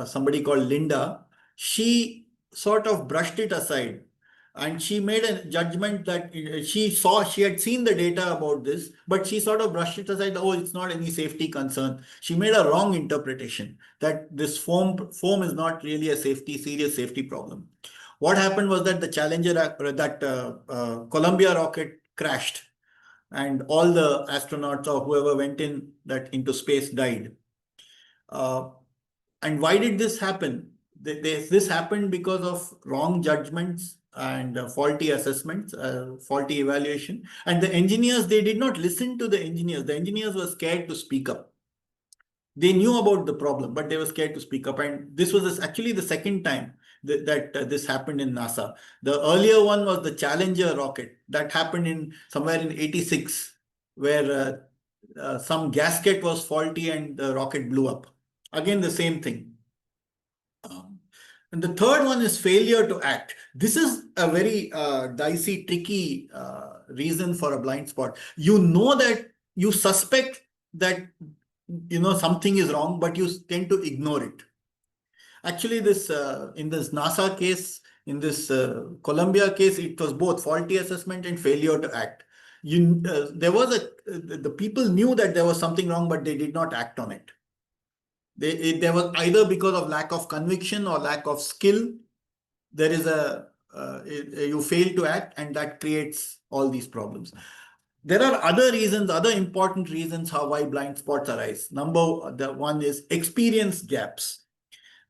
somebody called Linda, she sort of brushed it aside. And she made a judgment that she had seen the data about this, but she sort of brushed it aside. Oh, it's not any safety concern. She made a wrong interpretation that this foam is not really a serious safety problem. What happened was that the Challenger, Columbia rocket crashed, and all the astronauts or whoever went into space died. And why did this happen? This happened because of wrong judgments and faulty assessments, faulty evaluation. And the engineers, they did not listen to the engineers. The engineers were scared to speak up. They knew about the problem, but they were scared to speak up. And this was actually the second time that this happened in NASA. The earlier one was the Challenger rocket that happened in somewhere in 86, where some gasket was faulty and the rocket blew up. Again, the same thing. And the third one is failure to act. This is a very dicey, tricky reason for a blind spot. You know that you suspect that something is wrong, but you tend to ignore it. Actually, this in this NASA case, in this Columbia case, it was both faulty assessment and failure to act. The people knew that there was something wrong, but they did not act on it. There was either because of lack of conviction or lack of skill. There is you fail to act, and that creates all these problems. There are other reasons, other important reasons why blind spots arise. The one is experience gaps.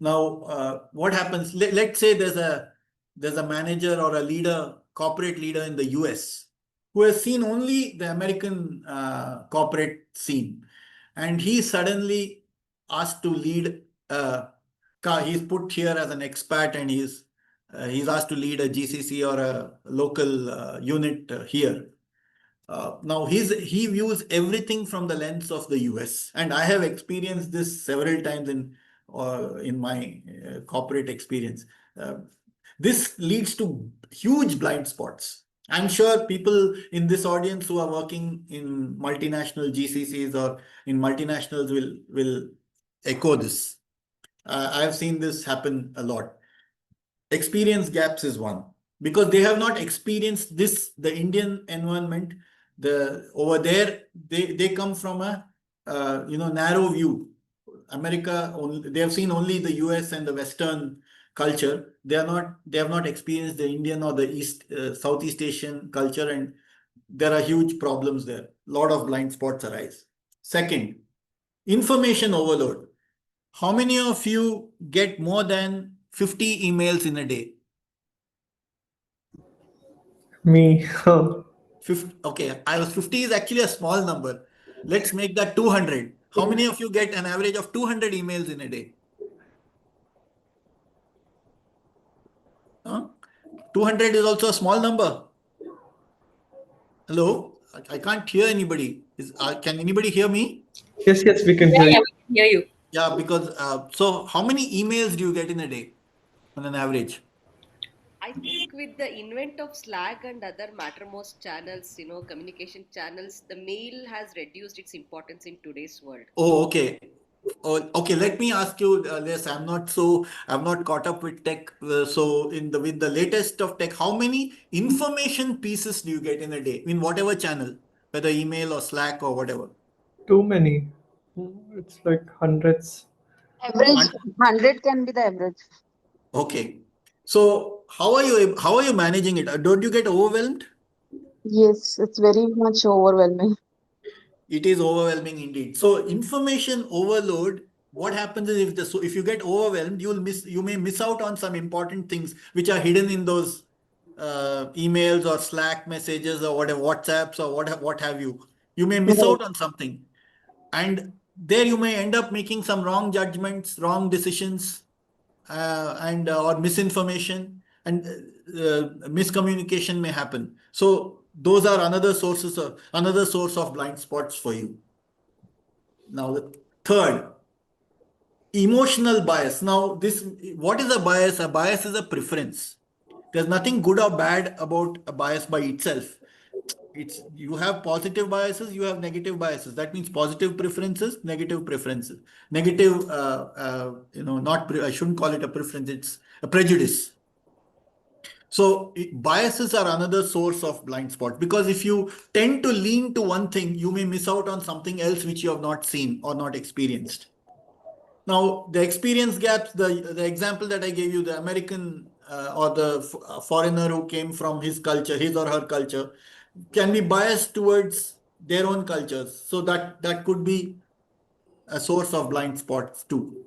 Now, what happens? Let's say there's a manager or a leader, corporate leader in the US, who has seen only the American corporate scene, and he suddenly asked to lead he's put here as an expat, and he's asked to lead a GCC or a local unit here. Now he views everything from the lens of the US, and I have experienced this several times in my corporate experience. This leads to huge blind spots. I'm sure people in this audience who are working in multinational GCCs or in multinationals will echo this. I've seen this happen a lot. Experience gaps is one, because they have not experienced the Indian environment. Over there, they come from a narrow view. America, they have seen only the US and the Western culture. They have not experienced the Indian or the Southeast Asian culture, and there are huge problems there. A lot of blind spots arise. Second, information overload. How many of you get more than 50 emails in a day? Me. 50, okay, 50 is actually a small number. Let's make that 200. How many of you get an average of 200 emails in a day? 200 is also a small number. Hello? I can't hear anybody. Can anybody hear me? Yes, we can hear Yeah, you. we can hear you. Yeah, because so how many emails do you get in a day on an average? I think with the invent of Slack and other Mattermost channels, communication channels, the mail has reduced its importance in today's world. Oh, okay. Oh, okay. Let me ask you this. I'm not caught up with tech. So with the latest of tech, how many information pieces do you get in a day in whatever channel, whether email or Slack or whatever? Too many. It's like hundreds. Average 100 can be the average. Okay. So how are you managing it? Don't you get overwhelmed? Yes, it's very much overwhelming. It is overwhelming indeed. So information overload, what happens is if you get overwhelmed, you may miss out on some important things which are hidden in those emails or Slack messages or whatever, WhatsApps or what have you. You may miss Right. out on something, and there you may end up making some wrong judgments, wrong decisions, and or misinformation, and miscommunication may happen. So those are another source of blind spots for you. Now the third, emotional bias. Now what is a bias? A bias is a preference. There's nothing good or bad about a bias by itself. You have positive biases, you have negative biases. That means positive preferences, negative preferences. Negative, I shouldn't call it a preference, it's a prejudice. So biases are another source of blind spot, because if you tend to lean to one thing, you may miss out on something else which you have not seen or not experienced. Now, the experience gaps, the example that I gave you, the American or the foreigner who came from his culture, his or her culture, can be biased towards their own cultures. So that could be a source of blind spots too.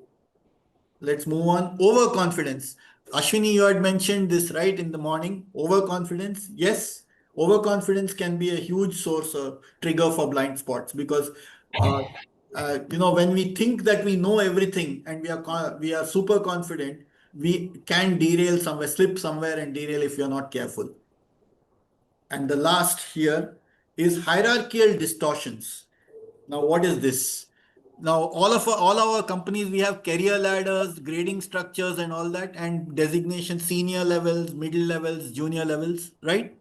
Let's move on. Overconfidence. Ashwini, you had mentioned this right in the morning. Overconfidence. Yes, overconfidence can be a huge source of trigger for blind spots, because uh, when we think that we know everything and we are super confident, we can derail somewhere, slip somewhere and derail if you're not careful. And the last here is hierarchical distortions. Now, what is this? Now, all our companies, we have career ladders, grading structures, and all that, and designation, senior levels, middle levels, junior levels, right?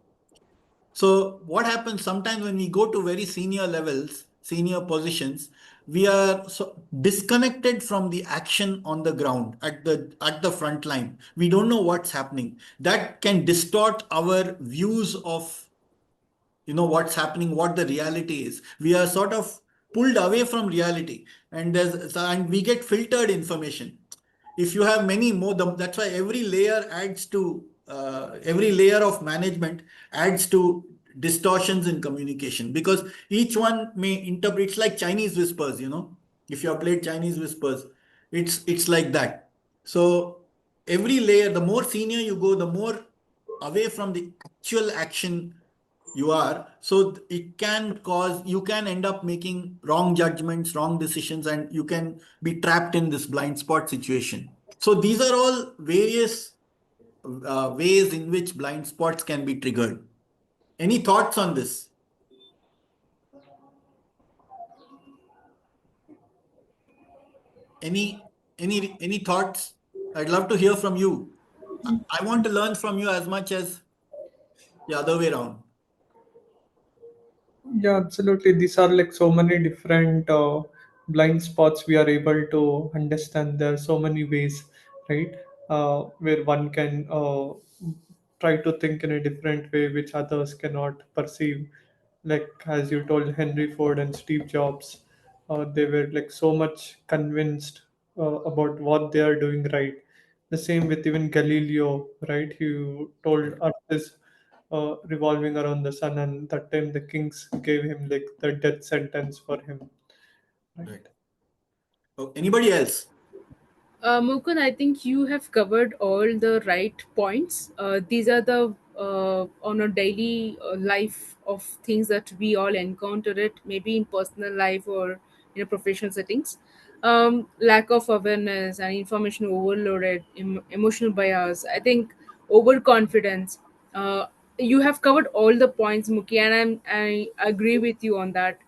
So, what happens sometimes when we go to very senior levels, senior positions, we are so disconnected from the action on the ground at the front line. We don't know what's happening. That can distort our views of what's happening, what the reality is. We are sort of pulled away from reality, and we get filtered information. If you have many more, that's why every layer of management adds to distortions in communication, because each one may interpret. It's like Chinese whispers. If you have played Chinese whispers, it's like that. So every layer, the more senior you go, the more away from the actual action you are. So you can end up making wrong judgments, wrong decisions, and you can be trapped in this blind spot situation. So these are all various ways in which blind spots can be triggered. Any thoughts on this? Any thoughts? I'd love to hear from you. I want to learn from you as much as the other way around. Yeah, absolutely. These are like so many different blind spots we are able to understand. There are so many ways, right? Where one can try to think in a different way, which others cannot perceive. Like as you told, Henry Ford and Steve Jobs, they were like so much convinced about what they are doing right. The same with even Galileo, right? He told Earth is revolving around the sun, and that time the kings gave him like the death sentence for him, right? Right. Oh, anybody else? Mukund, I think you have covered all the right points. These are the on a daily life of things that we all encounter it, maybe in personal life or in a professional settings. Lack of awareness and information overloaded, emotional bias. I think overconfidence. Uh, you have covered all the points, Muki, and I agree with you on that.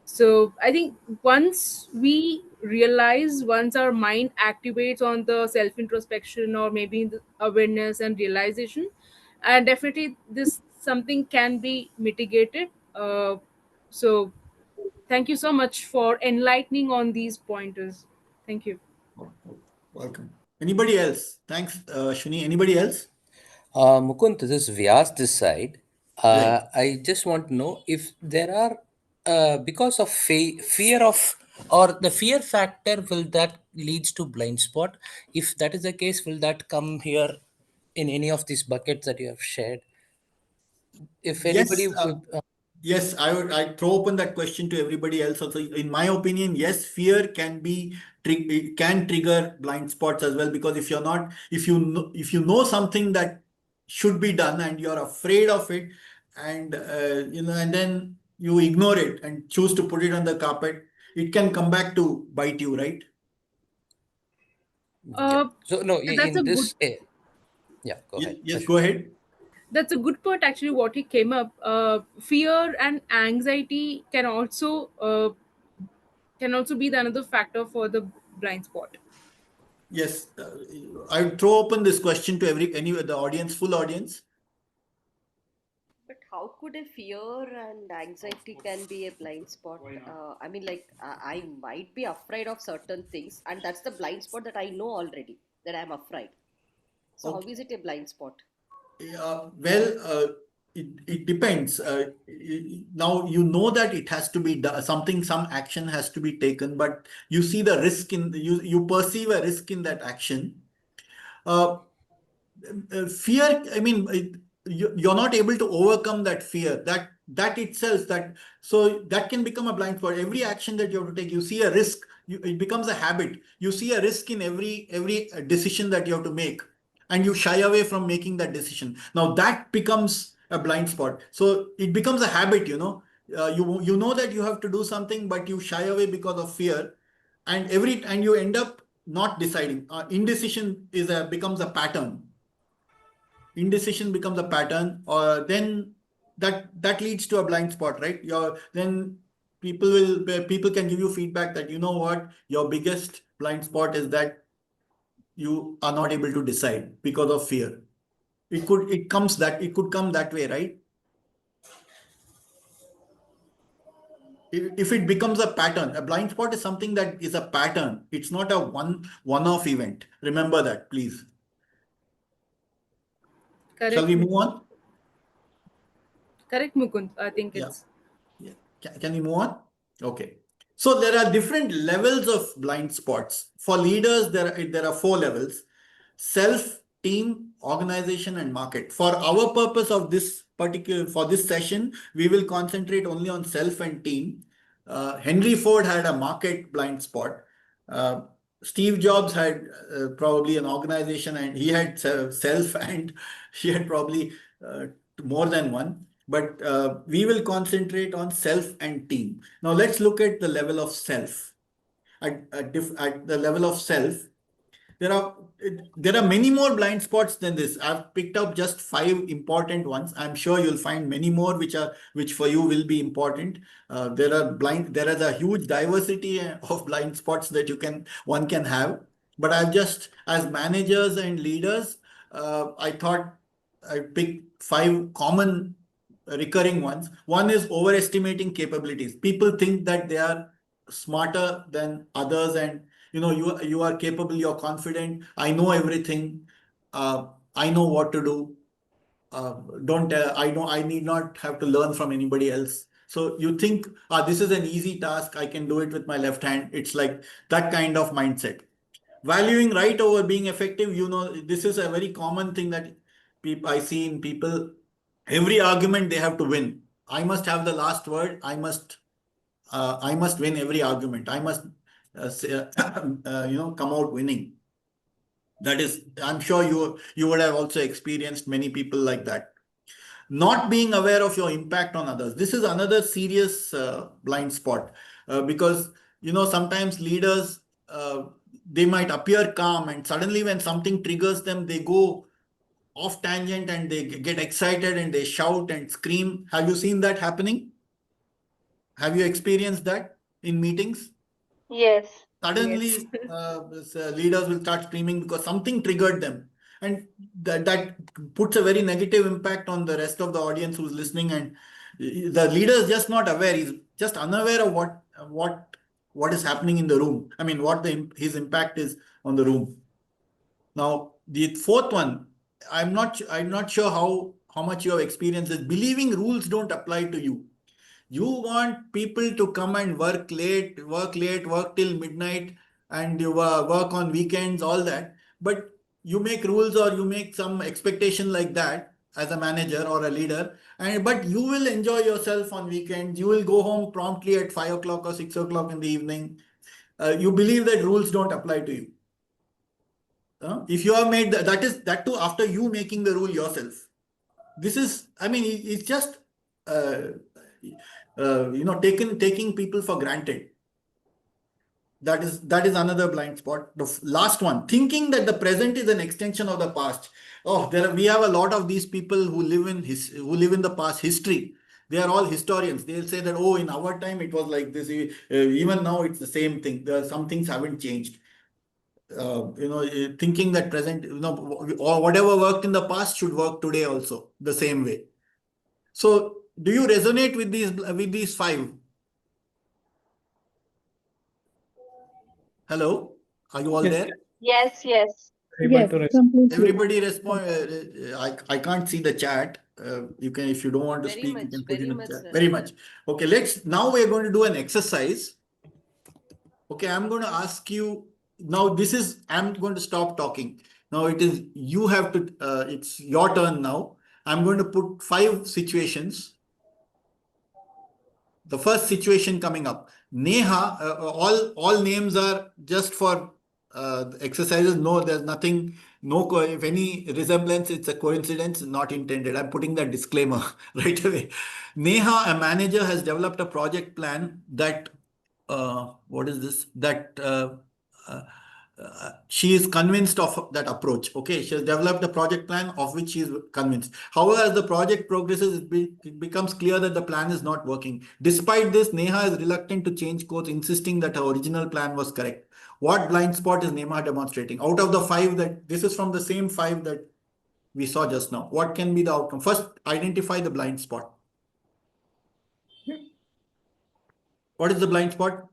So I think once our mind activates on the self introspection or maybe the awareness and realization, and definitely this something can be mitigated. So thank you so much for enlightening on these pointers. Thank you. Welcome. Anybody else? Thanks, Shuni. Anybody else? Mukund, this is Vyas this side. Right. I just want to know if there are, because of fear of, or the fear factor, will that leads to blind spot? If that is the case, will that come here in any of these buckets that you have shared? If anybody, Yes. Yes, I throw open that question to everybody else also. In my opinion, yes, fear it can trigger blind spots as well, because if you know something that should be done and you're afraid of it, and and then you ignore it and choose to put it on the carpet, it can come back to bite you, right? yeah. Uh, So no, that's a in good this, yeah, go ahead. Yes, go ahead. that's a good point actually. What he came up, fear and anxiety can also be the another factor for the blind spot. Yes, I throw open this question to the audience, full audience. But how could a fear and anxiety can be a blind spot? I mean, like, I might be afraid of certain things, and that's the blind spot that I know already that I'm afraid. So, how Okay. is it a blind spot? It depends. Now you know that it has to be something, some action has to be taken, but you see the risk in you perceive a risk in that action. Uh, Fear, I mean, you're not able to overcome that fear. That itself, so that can become a blind spot. Every action that you have to take, you see a risk. It becomes a habit. You see a risk in every decision that you have to make, and you shy away from making that decision. Now that becomes a blind spot. So it becomes a habit. You know that you have to do something, but you shy away because of fear, and you end up not deciding. Indecision becomes a pattern. Indecision becomes a pattern, or then that leads to a blind spot, right? Then people can give you feedback that, you know what, your biggest blind spot is that you are not able to decide because of fear. It could come that way, right? If it becomes a pattern, a blind spot is something that is a pattern. It's not a one-off event. Remember that, please. Shall Correct. we move on? Correct, Mukund. I think Yeah. it's. Yeah. Can we move on? Okay. So there are different levels of blind spots. For leaders, there are 4 levels: self, team, organization, and market. For our purpose of for this session, we will concentrate only on self and team. Henry Ford had a market blind spot. Uh, Steve Jobs had probably an organization, and he had self, and he had probably more than one. But we will concentrate on self and team. Now let's look at the level of self. At the level of self, there are there are many more blind spots than this. I've picked up just 5 important ones. I'm sure you'll find many more which for you will be important. There is a huge diversity of blind spots that one can have. But I've just, as managers and leaders, I thought I picked 5 common recurring ones. One is overestimating capabilities. People think that they are smarter than others, and you are capable, you're confident. I know everything. I know what to do. Don't I need not have to learn from anybody else. So you think, this is an easy task, I can do it with my left hand. It's like that kind of mindset. Valuing right over being effective. This is a very common thing that I see in people. Every argument they have to win. I must have the last word. I must win every argument. I must come out winning. That is, I'm sure you would have also experienced many people like that. Not being aware of your impact on others. This is another serious blind spot, because sometimes leaders, they might appear calm, and suddenly when something triggers them, they go off tangent and they get excited and they shout and scream. Have you seen that happening? Have you experienced that in meetings? Yes. Yes. Suddenly, leaders will start screaming because something triggered them, and that puts a very negative impact on the rest of the audience who's listening. And the leader is just not aware; he's just unaware of what is happening in the room. I mean, what his impact is on the room. Now, the fourth one, I'm not sure how much you have experienced this. Believing rules don't apply to you. You want people to come and work late, work till midnight, and you work on weekends, all that. But you make rules, or you make some expectation like that as a manager or a leader, but you will enjoy yourself on weekends. You will go home promptly at 5 o'clock or 6 o'clock in the evening. You believe that rules don't apply to you. If you have made that too after you making the rule yourself. This is, I mean, it's just uh, taking people for granted. That is another blind spot. The last one, thinking that the present is an extension of the past. Oh, we have a lot of these people who live in the past history. They are all historians. They'll say that, oh, in our time it was like this. Even now it's the same thing. Some things haven't changed. Thinking that present, or whatever worked in the past should work today also the same way. So, do you resonate with these 5? Hello, are you all Yes, there? Yes, yes. able Yes, to respond. completely. Everybody respond. I can't see the chat. You can, if you don't want to Very speak, you much, can put very in the much, chat. sir. Very much. Okay, now we're going to do an exercise. Okay, I'm going to ask you now. I'm going to stop talking. Now you have to, it's your turn now. I'm going to put 5 situations. The first situation coming up, Neha, all names are just for exercises. No, there's nothing, if any resemblance, it's a coincidence, not intended. I'm putting that disclaimer right away. Neha, a manager, has developed a project plan that, what is this? Uh, she is convinced of that approach. Okay, she has developed a project plan of which she is convinced. However, as the project progresses, it becomes clear that the plan is not working. Despite this, Neha is reluctant to change course, insisting that her original plan was correct. What blind spot is Neha demonstrating? Out of the 5 this is from the same 5 that we saw just now. What can be the outcome? First, identify the blind spot. What is the blind spot?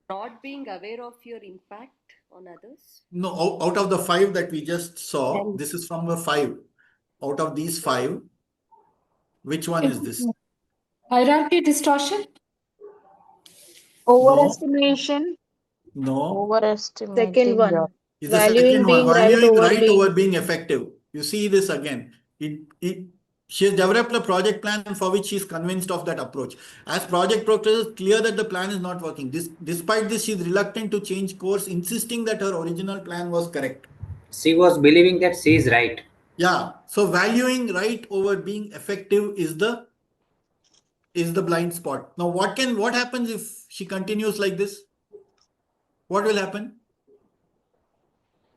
Not being aware of your impact on others. No, out of the 5 that we just saw, this is from the 5. Out of these 5, which one is this? Hierarchy distortion? No, Overestimation, no. overestimating Second one, It's the valuing second one, being right valuing over right over being. being effective. You see this again. She has developed a project plan for which she is convinced of that approach. As project progresses, it's clear that the plan is not working. Despite this, she is reluctant to change course, insisting that her original plan was correct. She was believing that she is right. Yeah. So valuing right over being effective is the blind spot. Now, what happens if she continues like this? What will happen?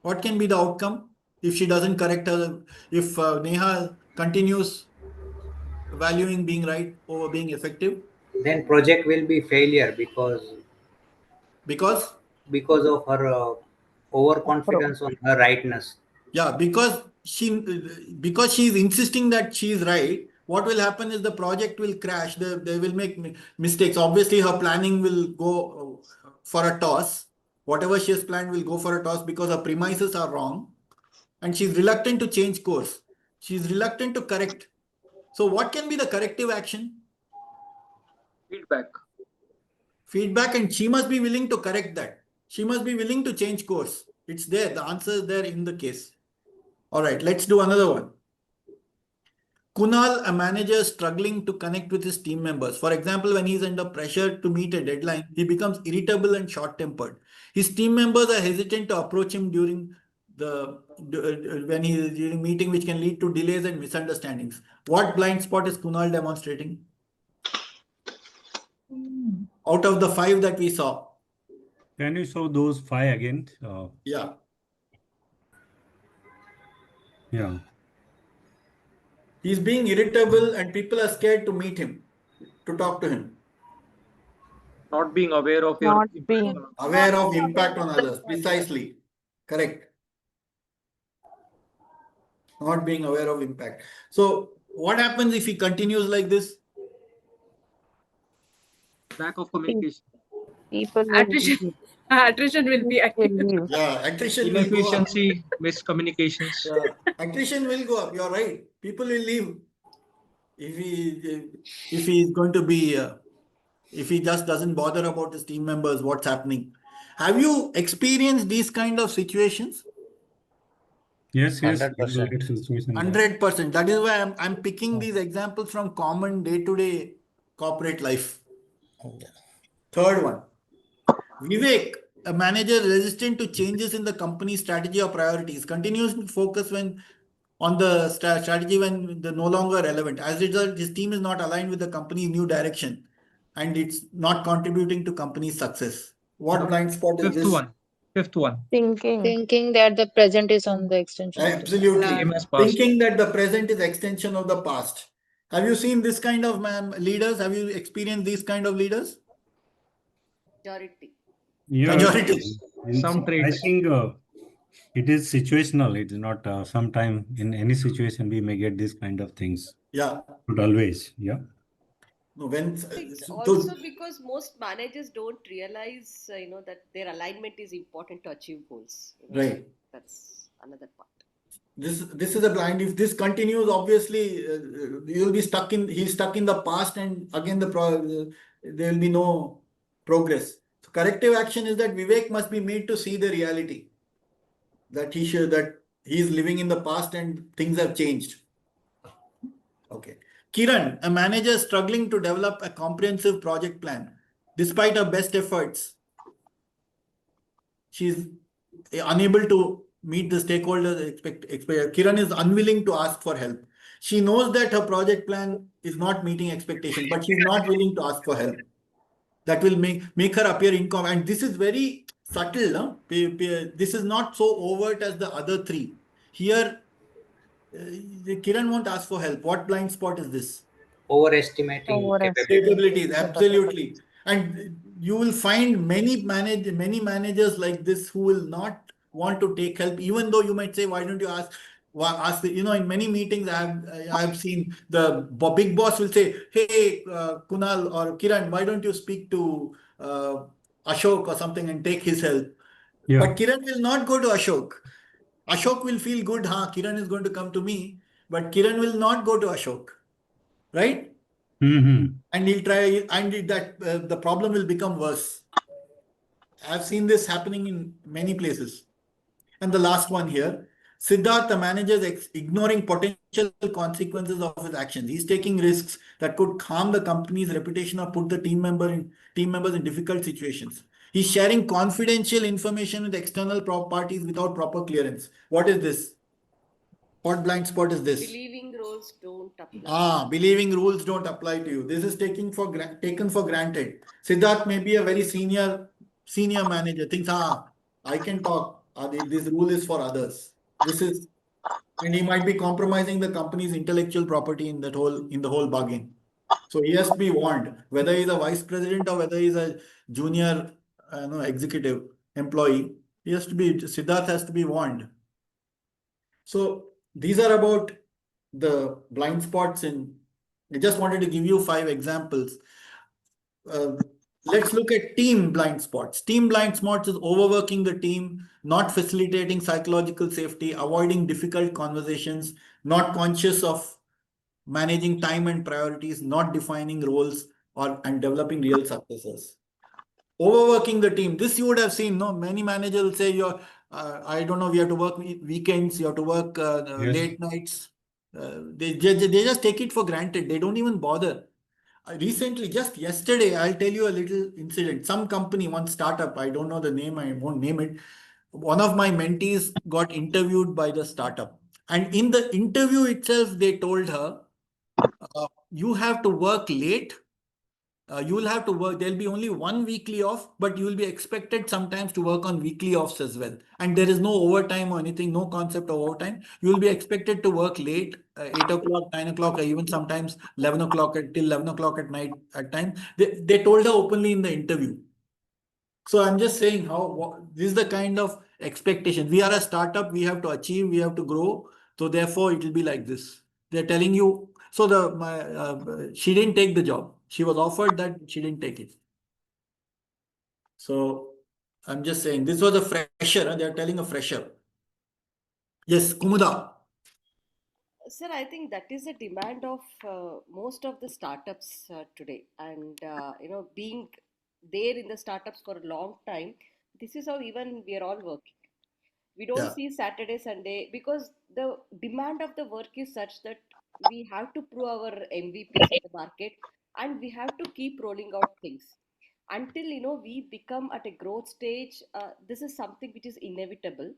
What can be the outcome if she doesn't correct her? If Neha continues valuing being right over being effective? Then project will be failure because Because of her overconfidence on her rightness. yeah, because she is insisting that she is right. What will happen is the project will crash. They will make mistakes. Obviously, her planning will go for a toss. Whatever she has planned will go for a toss because her premises are wrong, and she's reluctant to change course. She's reluctant to correct. So, what can be the corrective action? Feedback, and she must be willing to correct that. She must be willing to change course. It's there. The answer is there in the case. All right, let's do another one. Kunal, a manager struggling to connect with his team members. For example, when he's under pressure to meet a deadline, he becomes irritable and short-tempered. His team members are hesitant to approach him during during meeting, which can lead to delays and misunderstandings. What blind spot is Kunal demonstrating? Out of the 5 that we saw. Can you show those 5 again? Yeah. Yeah. He's being irritable and people are scared to meet him, to talk to him. Not being aware of your impact. Aware of impact on others. Precisely. Correct. Not being aware of impact. So what happens if he continues like this? Lack of communication. people will Attrition. leave. Attrition will be Will leave. Yeah, attrition will go up. Inefficiency, miscommunications. Yeah, attrition will go up. You're right. People will leave if he is going to be if he just doesn't bother about his team members, what's happening. Have you experienced these kind of situations? Yes, 100%. 100%. That is why I'm picking these examples from common day-to-day corporate life. Third one. Vivek, a manager resistant to changes in the company's strategy or priorities, continues to focus on the strategy when they're no longer relevant. As a result, his team is not aligned with the company's new direction and it's not contributing to company's success. What blind spot is this? Fifth one. Thinking that the present is on the extension of the Absolutely. Same as past. Thinking that the present is extension of the past. Have you seen this kind of leaders? Have you experienced these kind of leaders? Majority. Yeah, Majority. Some I traits. think it is situational. It is not sometime in any situation we may get these kind of things. Yeah. Not always. Yeah. No, when It's so also because most managers don't realize, that their alignment is important to achieve goals. right. That's another part. This is a blind. If this continues, obviously you'll be stuck in. He's stuck in the past, and again there will be no progress. So corrective action is that Vivek must be made to see the reality that he is living in the past and things have changed. Okay. Kiran, a manager struggling to develop a comprehensive project plan. Despite her best efforts, she is unable to meet the stakeholders expect. Kiran is unwilling to ask for help. She knows that her project plan is not meeting expectations, but she's not willing to ask for help. That will make her appear incompetent. And this is very subtle. No? This is not so overt as the other three. Here, Kiran won't ask for help. What blind spot is this? Overestimating capabilities. Capabilities, absolutely. And you will find many managers like this who will not want to take help, even though you might say, why don't you ask? In many meetings I have seen the big boss will say, hey, Kunal or Kiran, why don't you speak to Ashok or something and take his help? Yeah. But Kiran will not go to Ashok. Ashok will feel good, Kiran is going to come to me, but Kiran will not go to Ashok, right? Mm-hmm. And he'll try, and the problem will become worse. I've seen this happening in many places. And the last one here, Siddharth, the manager, is ignoring potential consequences of his actions. He's taking risks that could harm the company's reputation or put the team members in difficult situations. He's sharing confidential information with external parties without proper clearance. What is this? What blind spot is this? Believing rules don't apply. Believing rules don't apply to you. This is taken for granted. Siddharth may be a very senior manager. Thinks, I can talk. This rule is for others. And he might be compromising the company's intellectual property in the whole bargain. So he has to be warned, whether he's a vice president or whether he's a junior, executive employee. Siddharth has to be warned. So these are about the blind spots I just wanted to give you 5 examples. Let's look at team blind spots. Team blind spots is overworking the team, not facilitating psychological safety, avoiding difficult conversations, not conscious of managing time and priorities, not defining roles and developing real successors. Overworking the team. This you would have seen, no? Many managers will say, I don't know, we have to work weekends, you have to work Yes. late nights. They just take it for granted. They don't even bother. Recently, just yesterday, I'll tell you a little incident. Some company, one startup, I don't know the name, I won't name it. One of my mentees got interviewed by the startup. And in the interview itself, they told her, you have to work late. You will have to work. There'll be only one weekly off, but you will be expected sometimes to work on weekly offs as well. And there is no overtime or anything, no concept of overtime. You will be expected to work late, 8 o'clock, 9 o'clock, or even sometimes 11 o'clock till 11 o'clock at night at time. They told her openly in the interview. So I'm just saying this is the kind of expectation. We are a startup. We have to achieve. We have to grow. So therefore, it will be like this. They're telling you. So she didn't take the job. She was offered that, she didn't take it. So I'm just saying this was a fresher. They're telling a fresher. Yes, Kumuda. Sir, I think that is a demand of most of the startups today. And, being there in the startups for a long time, this is how even we are all working. We don't Yeah. see Saturday, Sunday, because the demand of the work is such that we have to prove our MVPs in the market, and we have to keep rolling out things until we become at a growth stage. This is something which is inevitable.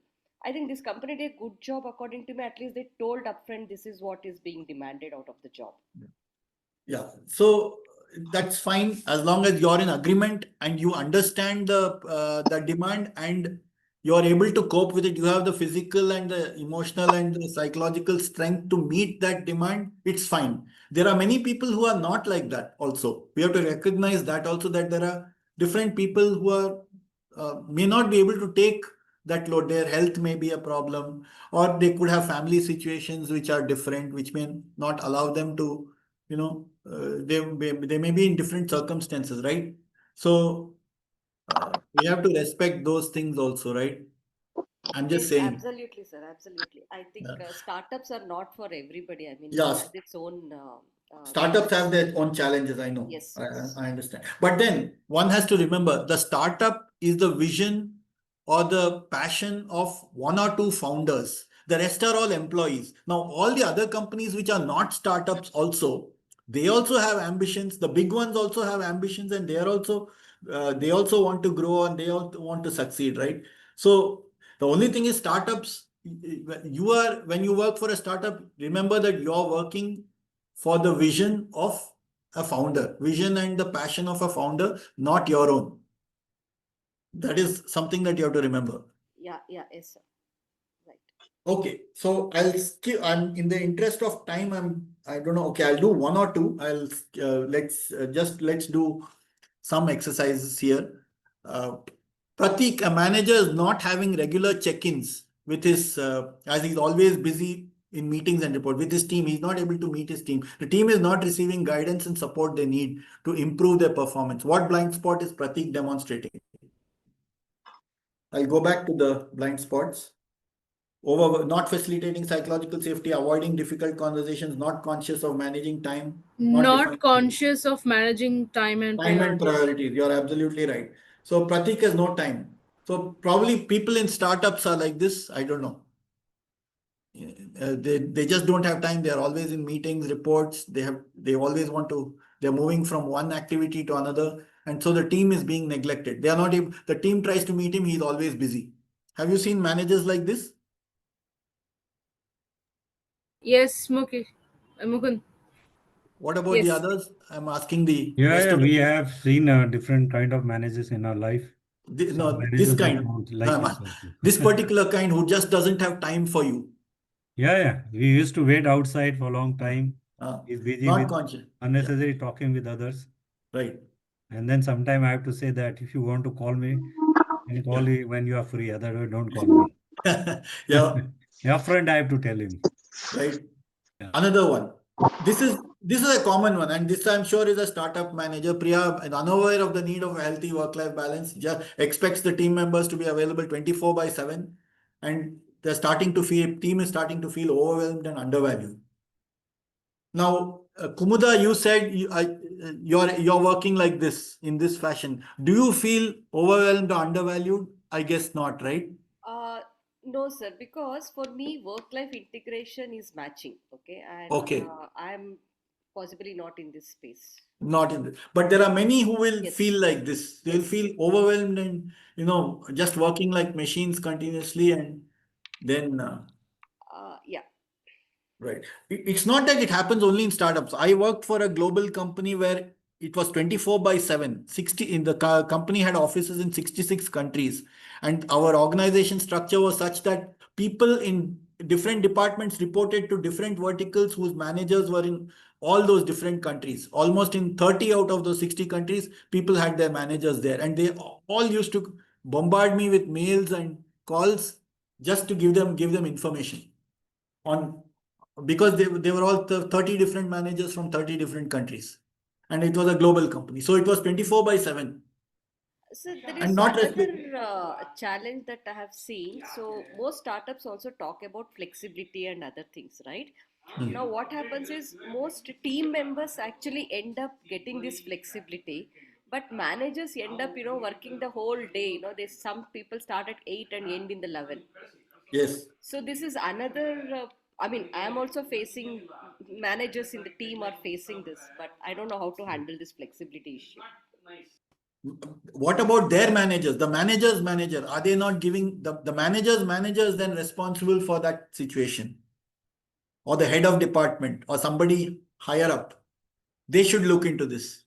I think this company did a good job, according to me. At least they told upfront this is what is being demanded out of the job. Yeah, so that's fine as long as you're in agreement and you understand the demand and you're able to cope with it. You have the physical and the emotional and the psychological strength to meet that demand. It's fine. There are many people who are not like that. Also, we have to recognize that also, that there are different people who are may not be able to take that load. Their health may be a problem, or they could have family situations which are different, which may not allow them to they may be in different circumstances, right? So we have to respect those things also, right? I'm just Yes, saying. absolutely, sir. Absolutely. I think Yeah. Startups are not for everybody. I mean, it Yes. has its own Startups have their own challenges, I know. Yes, I, yes. I understand. But then one has to remember the startup is the vision or the passion of one or two founders. The rest are all employees. Now, all the other companies which are not startups also, they also have ambitions. The big ones also have ambitions, and they also want to grow and they also want to succeed, right? So the only thing is startups, when you work for a startup, remember that you're working for the vision of a founder, vision and the passion of a founder, not your own. That is something that you have to remember. Yeah, yes, sir. Right. Okay, so I'll skip. I'm in the interest of time. I don't know. Okay, I'll do one or two. Let's do some exercises here. Pratik, a manager is not having regular check-ins with his, as he's always busy in meetings and report with his team. He's not able to meet his team. The team is not receiving guidance and support they need to improve their performance. What blind spot is Pratik demonstrating? I'll go back to the blind spots. Not facilitating psychological safety, avoiding difficult conversations, not conscious of managing time, not Not conscious of managing time and time and priorities. priorities. You're absolutely right. So Pratik has no time. So probably people in startups are like this. I don't know. They just don't have time. They're always in meetings, reports. They always want to. They're moving from one activity to another, and so the team is being neglected. They are not able. The team tries to meet him. He's always busy. Have you seen managers like this? Yes, Mukund. What about the Yes. others? I'm asking the rest Yeah, of the. we have seen different kind of managers in our life. Some No, this managers are kind. not like this also. This particular kind who just doesn't have time for you. Yeah. We used to wait outside for a long time. He's busy Not with conscious. unnecessary talking with others. Right. And then sometime I have to say that if you want to call me, then call me when you are free. Otherwise, don't call me. Yeah. Yeah, friend, I have to tell him. Right. Yeah. Another one. This is a common one, and this I'm sure is a startup manager. Priya, unaware of the need of a healthy work-life balance, just expects the team members to be available 24/7, and team is starting to feel overwhelmed and undervalued. Now, Kumuda, you said you're working like this in this fashion. Do you feel overwhelmed or undervalued? I guess not, right? No, sir, because for me, work-life integration is matching. Okay, and Okay. I'm possibly not in this space. Not in this. But there are many who will Yes. feel like this. They'll feel overwhelmed and, just working like machines continuously, and then Yeah. right. It's not that it happens only in startups. I worked for a global company where it was 24/7. 60 in the company had offices in 66 countries. And our organization structure was such that people in different departments reported to different verticals whose managers were in all those different countries. Almost in 30 out of those 60 countries, people had their managers there. And they all used to bombard me with mails and calls just to give them information on, because they were all 30 different managers from 30 different countries, and it was a global company, so it was 24/7 So there and is not another respect. challenge that I have seen. So most startups also talk about flexibility and other things, right? Now what happens is most team members actually end up getting this flexibility, but managers end up working the whole day. There's some people start at 8 and end in the 11. Yes. So this is another. I mean, I am also facing, managers in the team are facing this, but I don't know how to handle this flexibility issue. What about their managers, the manager's manager? Are they not giving the manager's manager is then responsible for that situation, or the head of department or somebody higher up? They should look into this.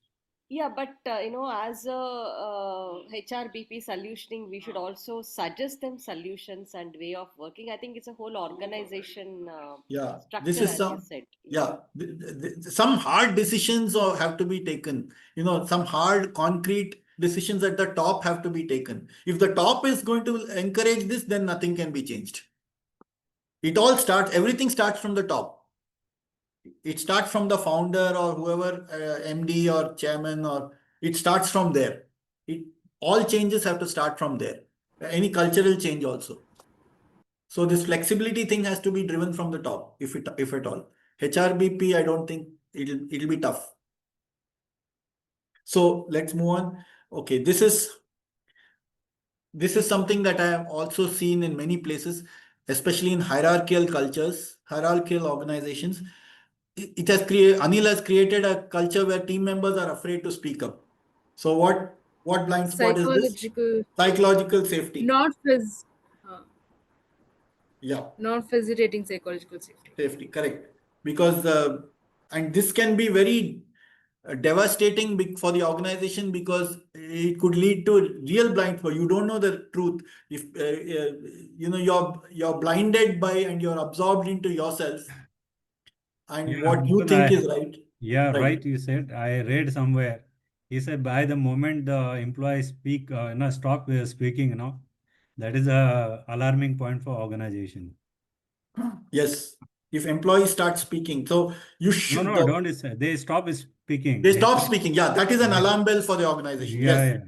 Yeah, but as a HRBP solutioning, we should also suggest them solutions and way of working. I think it's a whole organization Yeah, this structure, is as you some. said. Yeah, some hard decisions have to be taken. Some hard, concrete decisions at the top have to be taken. If the top is going to encourage this, then nothing can be changed. Everything starts from the top. It starts from the founder or whoever, MD or chairman, or it starts from there. All changes have to start from there. Any cultural change also. So this flexibility thing has to be driven from the top, if at all. HRBP, I don't think it'll be tough. So let's move on. Okay, this is something that I have also seen in many places, especially in hierarchical cultures, hierarchical organizations. Anil has created a culture where team members are afraid to speak up. So what blind spot is this? Psychological. Psychological safety. Not phys. Yeah. Not facilitating psychological safety. Safety, correct. Because and this can be very devastating for the organization, because it could lead to real blind spot. You don't know the truth. If you're blinded by, and you're absorbed into yourself and what you think is right. Yeah, right. You said, I read somewhere. He said by the moment the employees speak, stop speaking, that is a alarming point for organization. Yes. If employees start speaking, so you should. No, don't say. They stop speaking. They stop speaking. Yeah, that is an alarm bell for the organization. Yeah, Yes.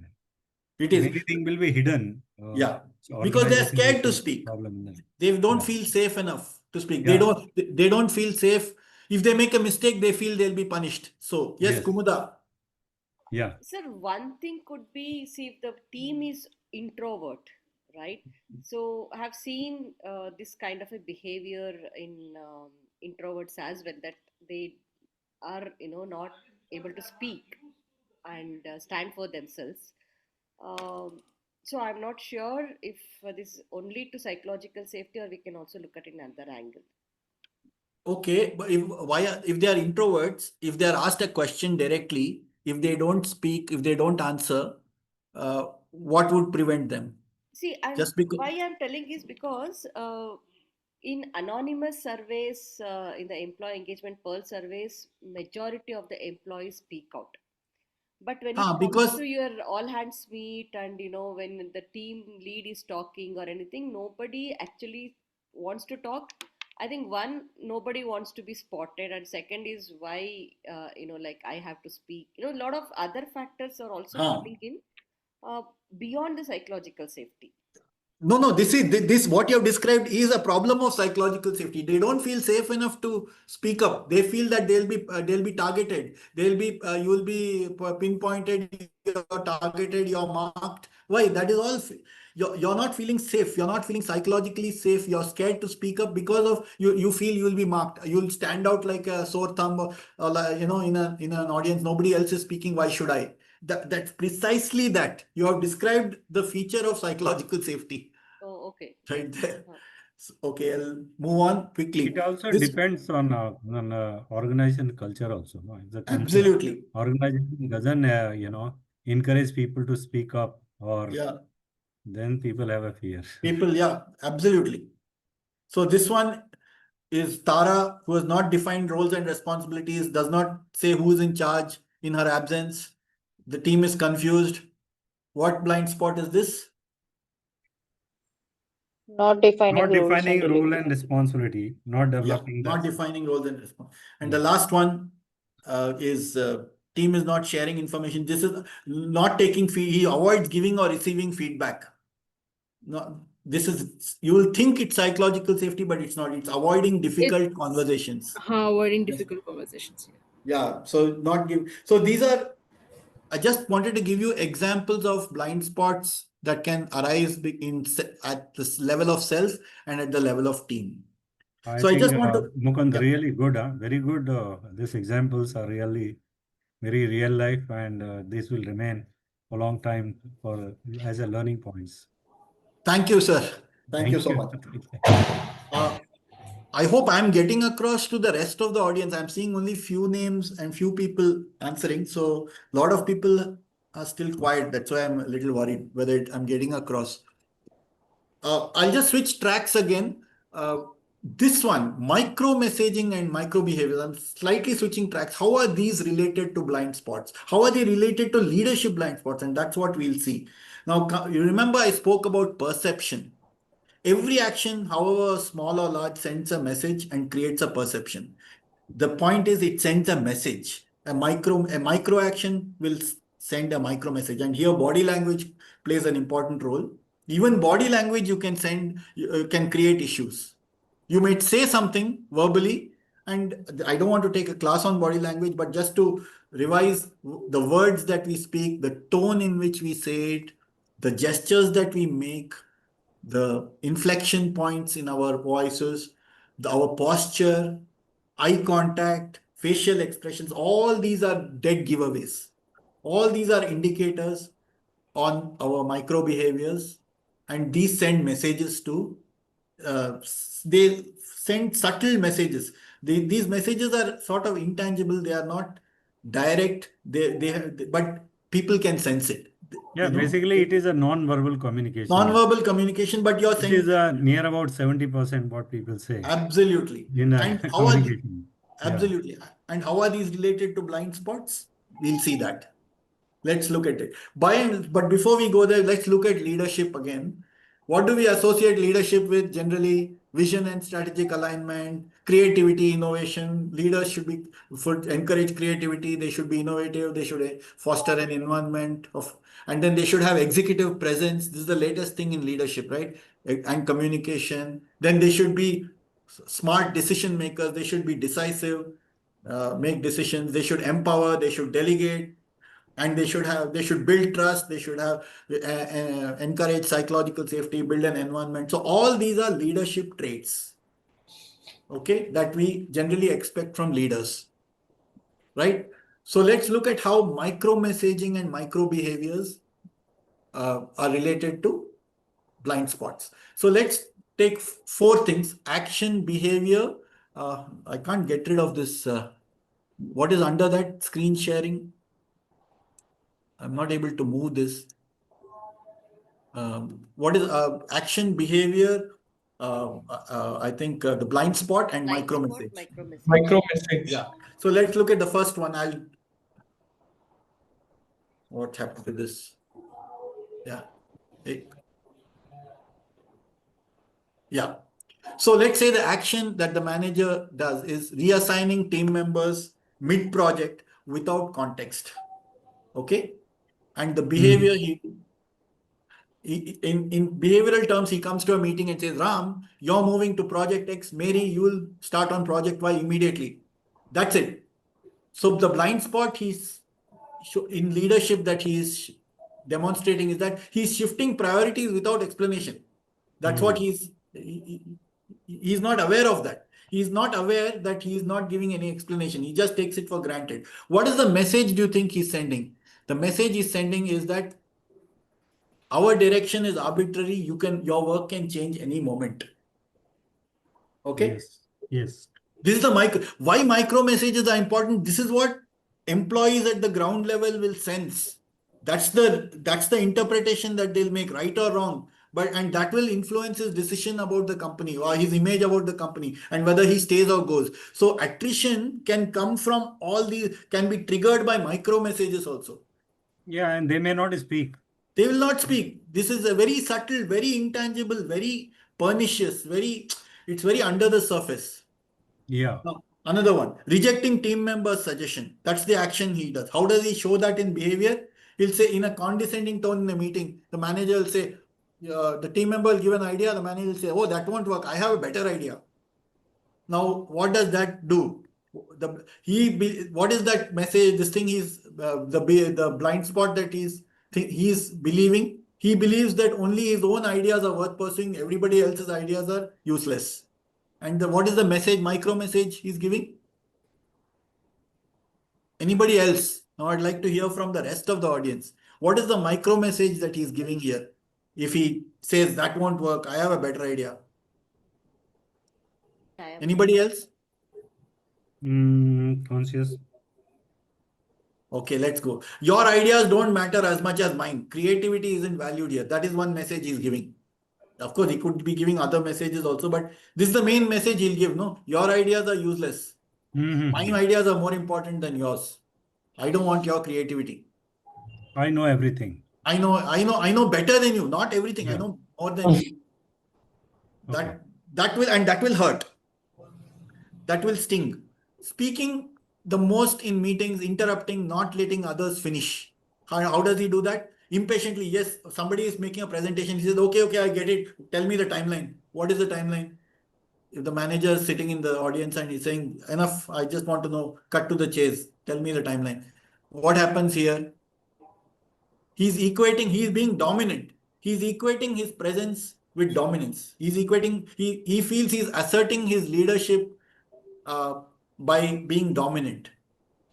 yeah. It is. Many things will be hidden. Yeah. So Because they're organization scared to will face speak. problem then. They don't feel safe enough to speak. Yeah. They don't feel safe. If they make a mistake, they feel they'll be punished. So yes. Kumuda. Yeah. Sir, one thing could be, see, if the team is introvert, right? So I have seen this kind of a behavior in introverts as well, that they are, not able to speak and stand for themselves. So I'm not sure if this is only to psychological safety, or we can also look at it in another angle. Okay, but if they are introverts, if they are asked a question directly, if they don't speak, if they don't answer, what would prevent them? See, Just because. why I'm telling is because in anonymous surveys, in the employee engagement Pearl surveys, majority of the employees speak out. But when it comes to your all hands meet, and when the team lead is talking or anything, nobody actually wants to talk. I think one, nobody wants to be spotted, and second is why like I have to speak. A lot of other factors are also coming in beyond the psychological safety. No. This what you have described is a problem of psychological safety. They don't feel safe enough to speak up. They feel that they'll be targeted. You will be pinpointed. You're targeted. You're marked. Why? That is all. You're not feeling safe. You're not feeling psychologically safe. You're scared to speak up because of you. You feel you will be marked. You'll stand out like a sore thumb. In an audience, nobody else is speaking. Why should I? That's precisely that. You have described the feature of psychological safety. Oh, okay. Right there. Okay, I'll move on quickly. It also depends on organization culture also. No? If the Absolutely. Organization doesn't, encourage people to speak up, or then people have a fear. People, yeah, absolutely. So this one is Tara, who has not defined roles and responsibilities, does not say who's in charge in her absence. The team is confused. What blind spot is this? Not defining role and responsibility, not developing. Not defining roles and responsibility. And the last one is team is not sharing information. This is not taking feed. He avoids giving or receiving feedback. No, this is, you will think it's psychological safety, but it's not. It's avoiding difficult conversations. Avoiding difficult conversations. Yeah. So not give. So these are. I just wanted to give you examples of blind spots that can arise at this level of self and at the level of team. I just want to. Mukund, really good. Very good. These examples are really very real life, and this will remain a long time as a learning points. Thank you, sir. Thank you so much. I hope I'm getting across to the rest of the audience. I'm seeing only few names and few people answering. So a lot of people are still quiet. That's why I'm a little worried whether I'm getting across. I'll just switch tracks again. This one, micro messaging and micro behaviors. I'm slightly switching tracks. How are these related to blind spots? How are they related to leadership blind spots? And that's what we'll see. Now, you remember I spoke about perception. Every action, however small or large, sends a message and creates a perception. The point is it sends a message. A micro action will send a micro message. And here body language plays an important role. Even body language you can send, can create issues. You might say something verbally, and I don't want to take a class on body language, but just to revise the words that we speak, the tone in which we say it, the gestures that we make, the inflection points in our voices, our posture, eye contact, facial expressions, all these are dead giveaways. All these are indicators on our micro behaviors, and these send messages to, they send subtle messages. These messages are sort of intangible, they are not direct, but people can sense it. Yeah, basically it is a non-verbal communication. Non-verbal communication, but you're saying it is near about 70% what people say. Absolutely. In And how communication. absolutely. And how are these related to blind spots? We'll see that. Let's look at it. But before we go there, let's look at leadership again. What do we associate leadership with generally? Vision and strategic alignment, creativity, innovation. Leaders should be encourage creativity. They should be innovative. They should foster an environment of, and then they should have executive presence. This is the latest thing in leadership, right? And communication. Then they should be smart decision makers. They should be decisive, make decisions. They should empower. They should delegate, and they should build trust. They should have encourage psychological safety, build an environment. So all these are leadership traits, okay, that we generally expect from leaders, right? So let's look at how micro messaging and micro behaviors are related to blind spots. So let's take four things: action, behavior. I can't get rid of this. What is under that screen sharing? I'm not able to move this. What is action, behavior? I think the blind spot and micro message. Micro message. Yeah. So let's look at the first one. What happened to this? Yeah. Yeah. So let's say the action that the manager does is reassigning team members mid-project without context. Okay. And the behavior in behavioral terms, he comes to a meeting and says, Ram, you're moving to project X. Mary, you will start on project Y immediately. That's it. So the blind spot he's in leadership that he is demonstrating is that he's shifting priorities without explanation. That's what he's not aware of that. He's not aware that he's not giving any explanation. He just takes it for granted. What is the message do you think he's sending? The message he's sending is that our direction is arbitrary. Your work can change any moment. Okay. Yes. This is why micro messages are important. This is what employees at the ground level will sense. That's the interpretation that they'll make, right or wrong. And that will influence his decision about the company or his image about the company and whether he stays or goes. So attrition can come from can be triggered by micro messages also. Yeah, and they may not speak. They will not speak. This is a very subtle, very intangible, very pernicious, it's very under the surface. Yeah. Now, another one, rejecting team members' suggestion. That's the action he does. How does he show that in behavior? He'll say in a condescending tone in a meeting, the manager will say, the team member will give an idea, the manager will say, oh, that won't work. I have a better idea. Now, what does that do? What is that message? This thing is the blind spot that he's believing. He believes that only his own ideas are worth pursuing. Everybody else's ideas are useless. And what is the message, micro message he's giving? Anybody else? Now I'd like to hear from the rest of the audience. What is the micro message that he's giving here? If he says that won't work, I have a better idea. Anybody else? Conscious. Okay, let's go. Your ideas don't matter as much as mine. Creativity isn't valued here. That is one message he's giving. Of course, he could be giving other messages also, but this is the main message he'll give. No, your ideas are useless. My ideas are more important than yours. I don't want your creativity. I know everything. I know better than you. Not everything. Yeah. I know more than you. That will hurt. That will sting. Speaking the most in meetings, interrupting, not letting others finish. How does he do that? Impatiently, yes, somebody is making a presentation. He says, okay, I get it. Tell me the timeline. What is the timeline? If the manager is sitting in the audience and he's saying, enough, I just want to know, cut to the chase, tell me the timeline. What happens here? He's being dominant. He's equating his presence with dominance. He feels he's asserting his leadership uh, by being dominant.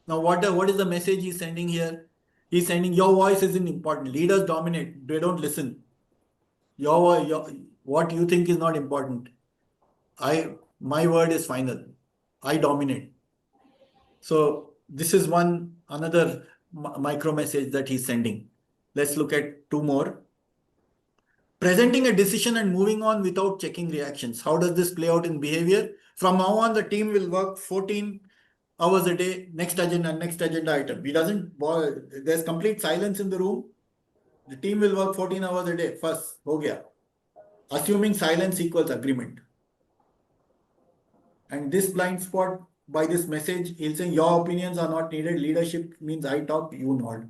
Now, what is the message he's sending here? He's sending your voice isn't important. Leaders dominate. They don't listen. What you think is not important. My word is final. I dominate. So this is another micro message that he's sending. Let's look at two more. Presenting a decision and moving on without checking reactions. How does this play out in behavior? From now on, the team will work 14 hours a day, next agenda item. There's complete silence in the room. The team will work 14 hours a day. First, ho gaya. Assuming silence equals agreement. And this blind spot, by this message, he'll say, your opinions are not needed. Leadership means I talk, you nod.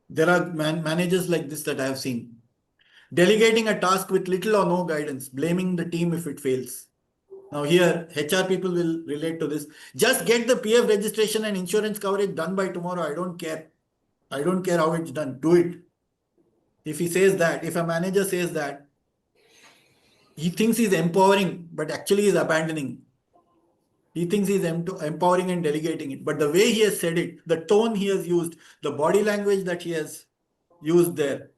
There are managers like this that I have seen. Delegating a task with little or no guidance, blaming the team if it fails. Now here, HR people will relate to this. Just get the PF registration and insurance coverage done by tomorrow. I don't care. I don't care how it's done. Do it. If he says that, if a manager says that, he thinks he's empowering, but actually he's abandoning. He thinks he's empowering and delegating it. But the way he has said it, the tone he has used, the body language that he has used there.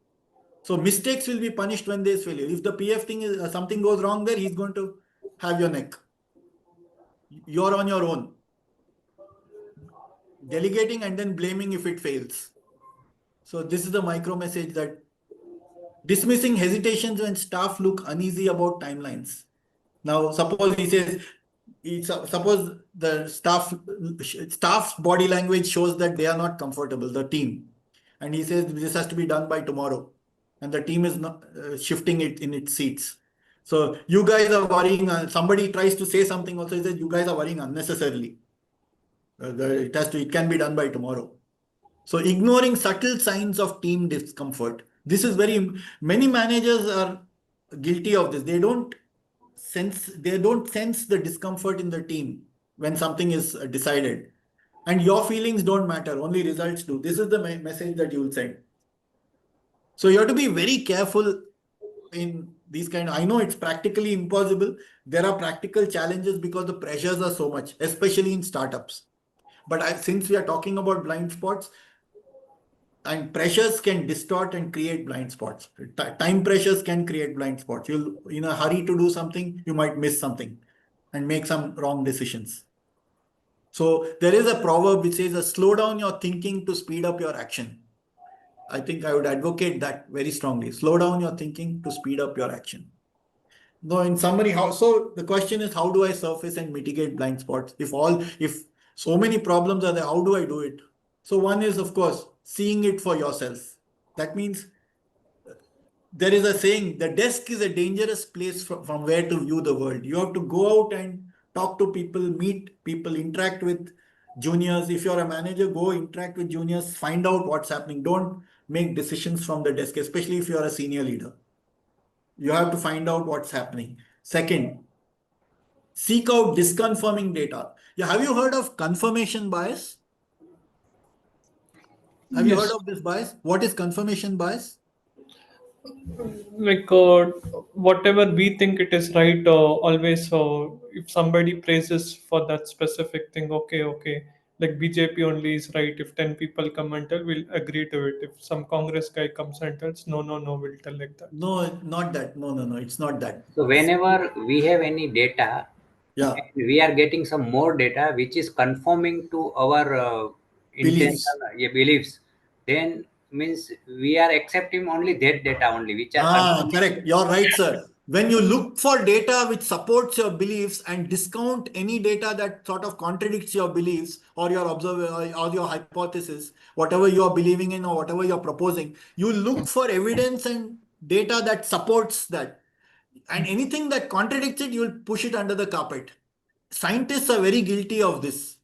So mistakes will be punished when there's failure. If the PF thing is something goes wrong there, he's going to have your neck. You're on your own. Delegating and then blaming if it fails. So this is the micro message that dismissing hesitations when staff look uneasy about timelines. Now, suppose he says, suppose the staff's body language shows that they are not comfortable, the team. And he says, this has to be done by tomorrow. And the team is not shifting it in its seats. So you guys are worrying. Somebody tries to say something also. He says, you guys are worrying unnecessarily. It can be done by tomorrow. So ignoring subtle signs of team discomfort. This is many managers are guilty of this. They don't sense the discomfort in the team when something is decided. And your feelings don't matter, only results do. This is the message that you will send. So you have to be very careful in these I know it's practically impossible. There are practical challenges because the pressures are so much, especially in startups. But since we are talking about blind spots, and pressures can distort and create blind spots. Time pressures can create blind spots. You'll in a hurry to do something, you might miss something and make some wrong decisions. So there is a proverb which says, slow down your thinking to speed up your action. I think I would advocate that very strongly. Slow down your thinking to speed up your action. No, in summary, so the question is, how do I surface and mitigate blind spots? If so many problems are there, how do I do it? So one is, of course, seeing it for yourself. That means there is a saying, the desk is a dangerous place from where to view the world. You have to go out and talk to people, meet people, interact with juniors. If you're a manager, go interact with juniors, find out what's happening. Don't make decisions from the desk, especially if you're a senior leader. You have to find out what's happening. Second, seek out disconfirming data. Have you heard of confirmation bias? Have you heard of this bias? What is confirmation bias? Like whatever we think it is right, always if somebody praises for that specific thing, okay, like BJP only is right. If 10 people come and tell, we'll agree to it. If some Congress guy comes and tells, no, we'll tell like that. No, not that. No, it's not that. So whenever we have any data, yeah, we are getting some more data which is conforming to our intention, beliefs, then means we are accepting only that data only, which are correct. You're right, sir. When you look for data which supports your beliefs and discount any data that sort of contradicts your beliefs or your or your hypothesis, whatever you're believing in or whatever you're proposing, you look for evidence and data that supports that. And anything that contradicts it, you'll push it under the carpet. scientists are very guilty of this,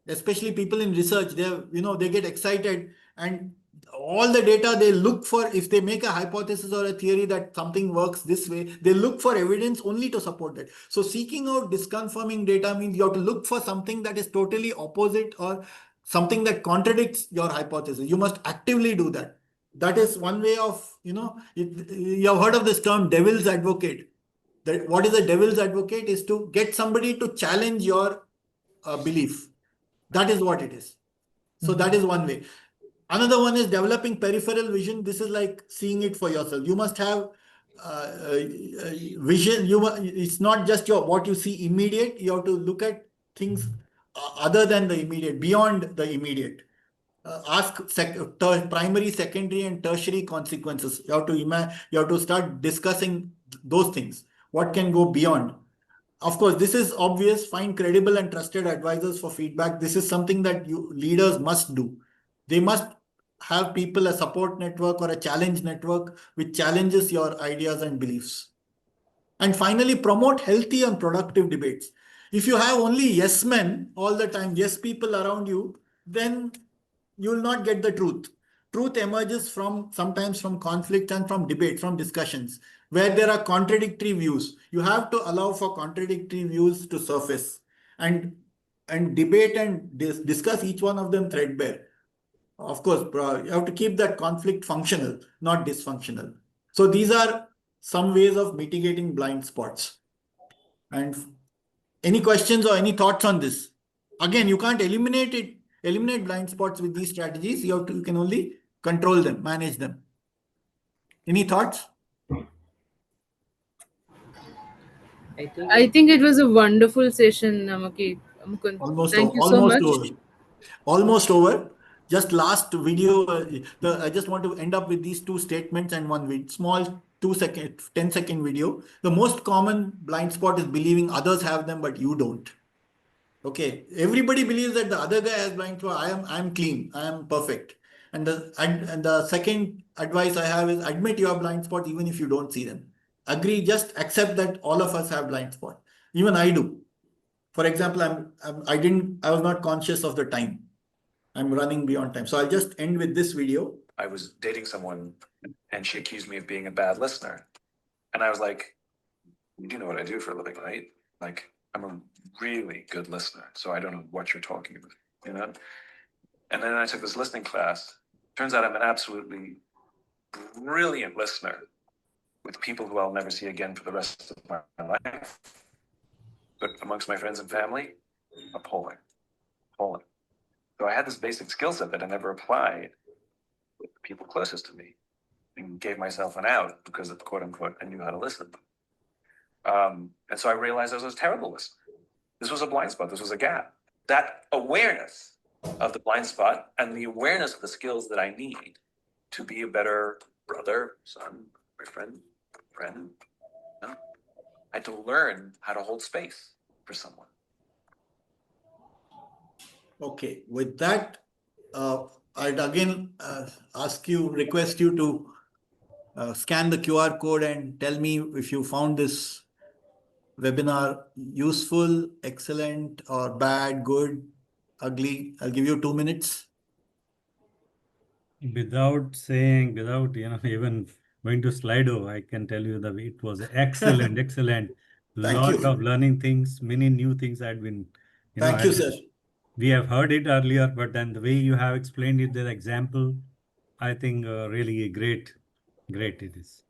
especially people in research. They get excited, and all the data they look for, if they make a hypothesis or a theory that something works this way, they look for evidence only to support that. So seeking out disconfirming data means you have to look for something that is totally opposite or something that contradicts your hypothesis. You must actively do that. That is one way of, you have heard of this term devil's advocate. What is a devil's advocate? Is to get somebody to challenge your belief. That is what it is. So that is one way. Another one is developing peripheral vision. This is like seeing it for yourself. You must have vision. It's not just what you see immediate. You have to look at things other than the immediate, beyond the immediate. Ask primary, secondary, and tertiary consequences. You have to start discussing those things. What can go beyond? Of course, this is obvious. Find credible and trusted advisors for feedback. This is something that leaders must do. They must have people, a support network or a challenge network, which challenges your ideas and beliefs. And finally, promote healthy and productive debates. If you have only yes men all the time, yes people around you, then you will not get the truth. Truth emerges sometimes from conflict and from debate, from discussions, where there are contradictory views. You have to allow for contradictory views to surface and debate and discuss each one of them threadbare. Of course, you have to keep that conflict functional, not dysfunctional. So these are some ways of mitigating blind spots. And any questions or any thoughts on this? Again, you can't eliminate blind spots with these strategies. You can only control them, manage them. Any thoughts? I think it was a wonderful session, Mukund. Thank you so much. Almost over. Just last video. I just want to end up with these two statements and one small 10-second video. The most common blind spot is believing others have them, but you don't. Okay, everybody believes that the other guy has blind spot. I am clean. I am perfect. And the second advice I have is admit you have blind spot even if you don't see them. Agree, just accept that all of us have blind spot. Even I do. For example, I was not conscious of the time. I'm running beyond time. So I'll just end with this video. I was dating someone and she accused me of being a bad listener. And I was like, you do know what I do for a living, right? Like, I'm a really good listener. So I don't know what you're talking about, you know? And then I took this listening class. Turns out I'm an absolutely brilliant listener with people who I'll never see again for the rest of my life. But amongst my friends and family, appalling. So I had this basic skill set that I never applied with the people closest to me and gave myself an out because of quote unquote, I knew how to listen. And so I realized I was a terrible listener. This was a blind spot. This was a gap. That awareness of the blind spot and the awareness of the skills that I need to be a better brother, son, boyfriend, friend. No. I had to learn how to hold space for someone. Okay, with that, I'd again request you to scan the QR code and tell me if you found this webinar useful, excellent, or bad, good, ugly. I'll give you 2 minutes. Without even going to Slido, I can tell you that it was excellent, excellent. Lot of learning things, many new things I'd been, Thank you, sir. We have heard it earlier, but then the way you have explained it, the example, I think really great it is.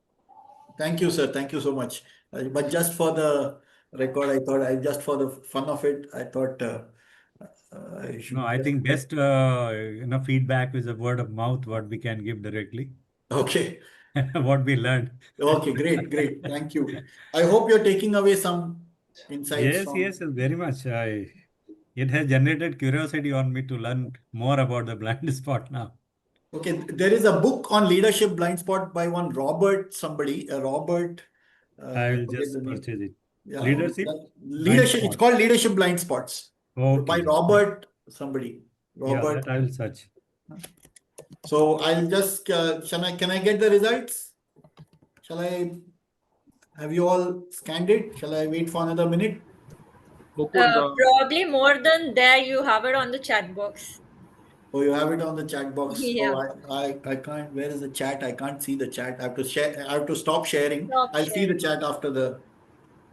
Thank you, sir. Thank you so much. But just for the record, just for the fun of it, I thought I should. No, I think best feedback is a word of mouth, what we can give directly. Okay. What we learned. Okay, great. Thank you. I hope you're taking away some insights. Yes, very much. It has generated curiosity on me to learn more about the blind spot now. Okay, there is a book on leadership blind spot by one Robert. I will just purchase it. Yeah, Leadership. It's called Leadership Blindspots. Okay. By Robert somebody. Robert. Yeah, that I will search. So I'll just can I get the results? Shall I have you all scanned it? Shall I wait for another minute? Mukund, Probably more than there. You have it on the chat box. Oh, you have it on the chat box. Yeah. Oh, I can't. Where is the chat? I can't see the chat. I have to share. I have to stop sharing. Stop I'll see the sharing. chat after the.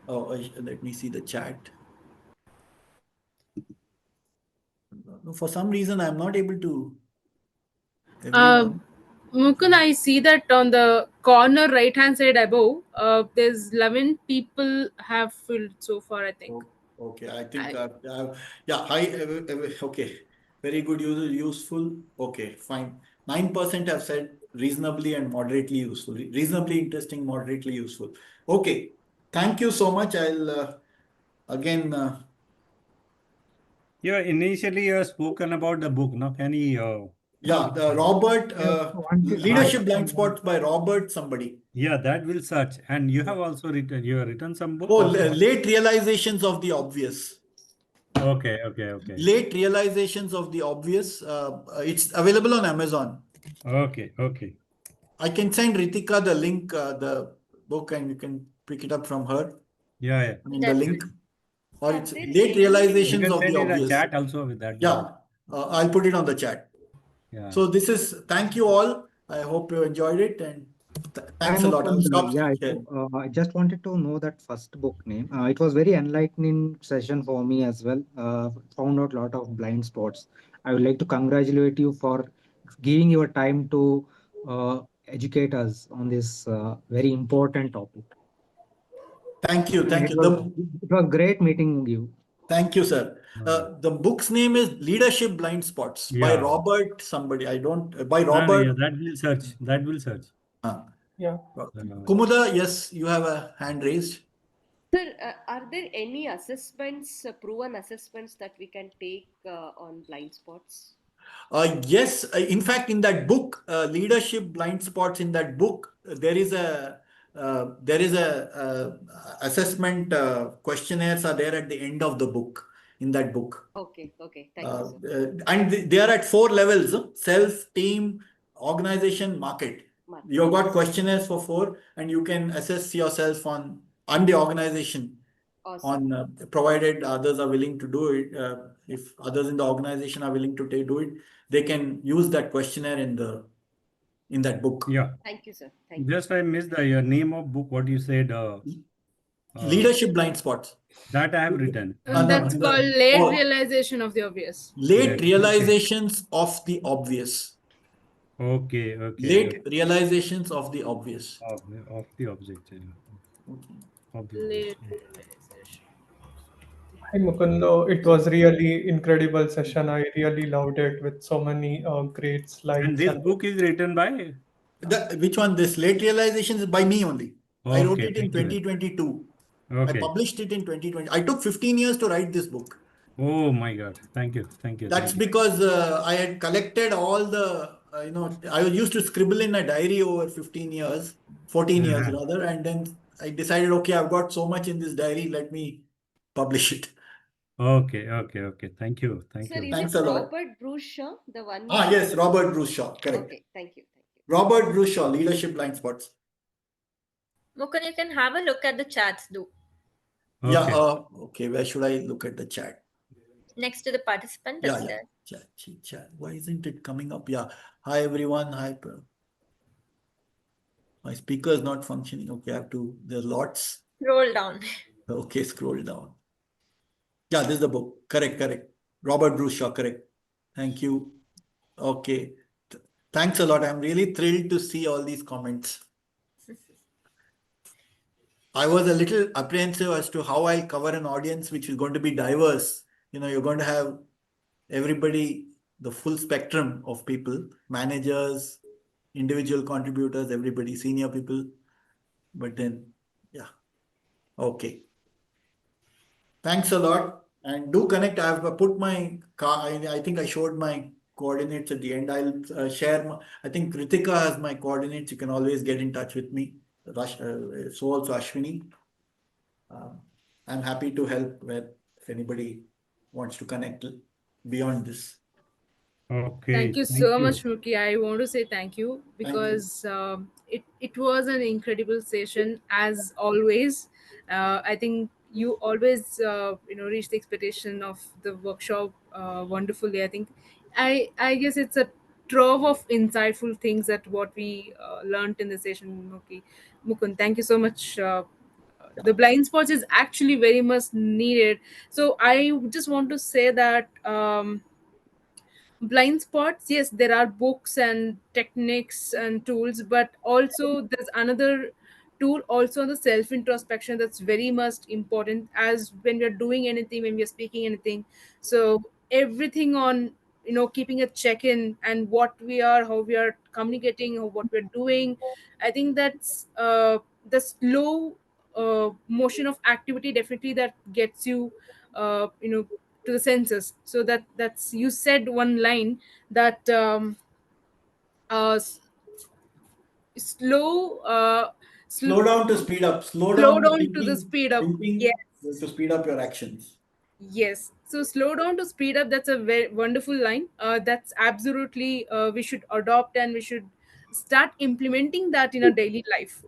Oh, let me see the chat. No, for some reason, I'm not able to. Everyone. Mukund, I see that on the corner right hand side above, there's 11 people have filled so far, I think. Okay, I think. Yeah. Hi. Okay. Very good. Useful. Okay. Fine. 9% have said reasonably and moderately useful. Reasonably interesting, moderately useful. Okay. Thank you so much. I'll again. Yeah, initially you have spoken about the book. Now, can you? Yeah, Robert, I, Leadership Blindspots by Robert somebody. yeah, that will search. And you have also written. You have written some book. Oh, Late Realizations of the Obvious. Okay. Late Realizations of the Obvious. It's available on Amazon. Okay. I can send Ritika the link, the book, and you can pick it up from her. Yeah. I mean, the link. Or it's there Late any- Realizations You can of send the in the Obvious. chat also with that. Yeah, I'll put it on the chat. Yeah. So this is, thank you all. I hope you enjoyed it, and thanks a lot. I'll stop sharing. I just wanted to know that first book name. It was very enlightening session for me as well. Found out a lot of blind spots. I would like to congratulate you for giving your time to educate us on this very important topic. Thank you. It was great meeting you. Thank you, sir. The book's name is Leadership Blindspots by Robert somebody. By Robert. Yeah, that will search. Yeah. Kumuda, yes, you have a hand raised. Sir, are there any assessments, proven assessments that we can take on blind spots? Yes, in fact, in that book, Leadership Blindspots, in that book, there is a assessment questionnaires are there at the end of the book. In that book. Okay. Thank you, sir. And they are at 4 levels: self, team, organization, market. You've got questionnaires for 4, and you can assess yourself on the organization. Awesome. On provided others are willing to do it. If others in the organization are willing to do it, they can use that questionnaire in that book. Yeah. Thank you, sir. Thank you. Just I missed the name of book. What you said. Leadership Blindspots. That I have written. That's called Late Realization of the Obvious. Late Realizations of the Obvious. Okay. Late Realizations of the Obvious. Of the object. Late realization. Hi Mukund, it was really incredible session. I really loved it with so many great slides. And this book is written by? Which one? This Late Realizations is by me only. I wrote Okay, it in thank you. 2022. Okay. I published it in 2020. I took 15 years to write this book. Oh my God. Thank you. That's because I had collected all the, I used to scribble in a diary over 15 years, 14 years rather. And then I decided, okay, I've got so much in this diary, let me publish it. Okay. Thank you. Sir, is Thanks it a lot. Robert Bruce Shaw, the one? Yes, Robert Bruce Shaw, correct. Okay, thank you. Robert Bruce Shaw, Leadership Blindspots. Mukund, you can have a look at the chats, do. Okay. Yeah. Okay. Where should I look at the chat? Next to the participant. Yeah. Chat. Why isn't it coming up? Yeah. Hi everyone. Hi. My speaker is not functioning. Okay, I have to. There are lots. Scroll down. Okay, scroll down. Yeah, this is the book. Correct. Robert Bruce Shaw. Correct. Thank you. Okay. Thanks a lot. I'm really thrilled to see all these comments. I was a little apprehensive as to how I'll cover an audience which is going to be diverse. You're going to have everybody, the full spectrum of people, managers, individual contributors, everybody, senior people. But then, yeah. Okay. Thanks a lot. And do connect. I've put my I think I showed my coordinates at the end. I'll share. I think Ritika has my coordinates. You can always get in touch with me. So also Ashwini. I'm happy to help if anybody wants to connect beyond this. Okay. Thank you so much, Muki. I want to say thank you because it was an incredible session as always. I think you always reach the expectation of the workshop wonderfully. I guess it's a trove of insightful things that what we learned in the session. Okay, Mukund, thank you so much. The blind spots is actually very much needed. So I just want to say that blind spots, yes, there are books and techniques and tools, but also there's another tool also, the self introspection, that's very much important. As when we're doing anything, when we're speaking anything, so everything on keeping a check in and what we are, how we are communicating, or what we're doing. I think that's the slow motion of activity definitely that gets you to the senses. So that's, you said one line that uh s- slow Slow down to speed up. Slow slow down the down to the thinking, speed up. thinking Yes, to speed up your actions. yes, so slow down to speed up, that's a very wonderful line. That's absolutely, we should adopt and we should start implementing that in our daily life.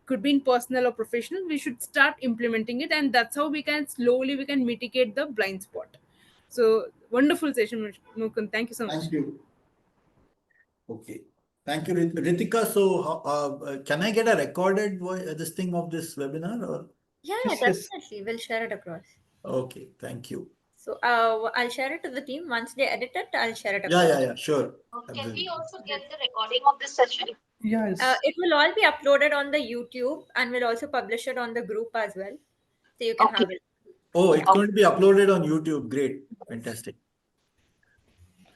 Could be in personal or professional, we should start implementing it, and that's how we can slowly we can mitigate the blind spot. So wonderful session, Mukund, thank you so much. Thank you. Okay. Thank you, Ritika. So, can I get a recorded this thing of this webinar? Or? Yeah, Yes, yes. definitely. We'll share it across. Okay, thank you. So I'll share it to the team. Once they edit it, I'll share it Yeah, across. yeah, yeah, sure. Can we Absolutely. also get the recording of this session? Yes. It will all be uploaded on the YouTube, and we'll also publish it on the group as well. So you can Okay. have it. Oh, Yeah. it's going to be uploaded on YouTube. Great. Fantastic.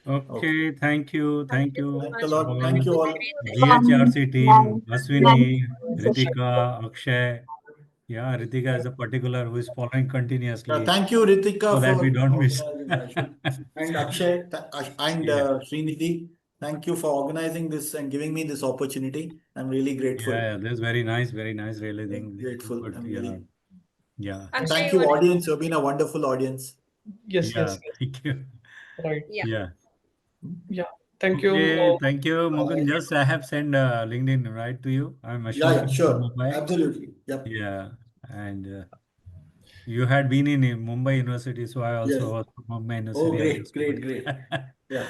Okay, thank you. Thank Thank you you so Thanks a much. lot. all. Thank you It was a all. great session. GHRC team, Aswini, Thank Ritika, Akshay. Yeah, Ritika is a particular who is following continuously Thank you, Ritika, so that we for don't miss. organizing. And Akshay and Yeah. Srinidhi, thank you for organizing this and giving me this opportunity. I'm really grateful. Yeah, that's very nice, really thing. Grateful. But I'm yeah, really. yeah, And Akshay, thank you you, want to? audience. You've been a wonderful audience. Yes, yeah, yes, yes. thank you. Right. Yeah. Yeah. Yeah. Thank you. Okay, thank you, Bye. Mukund. Just I have sent LinkedIn right to you. I'm Yeah, Ashwini yeah, from sure. Mumbai. Absolutely. Yep. Yeah, and you had been in Mumbai University, so I Yes. also was from Mumbai Oh, University. I great, just great, great. Yeah,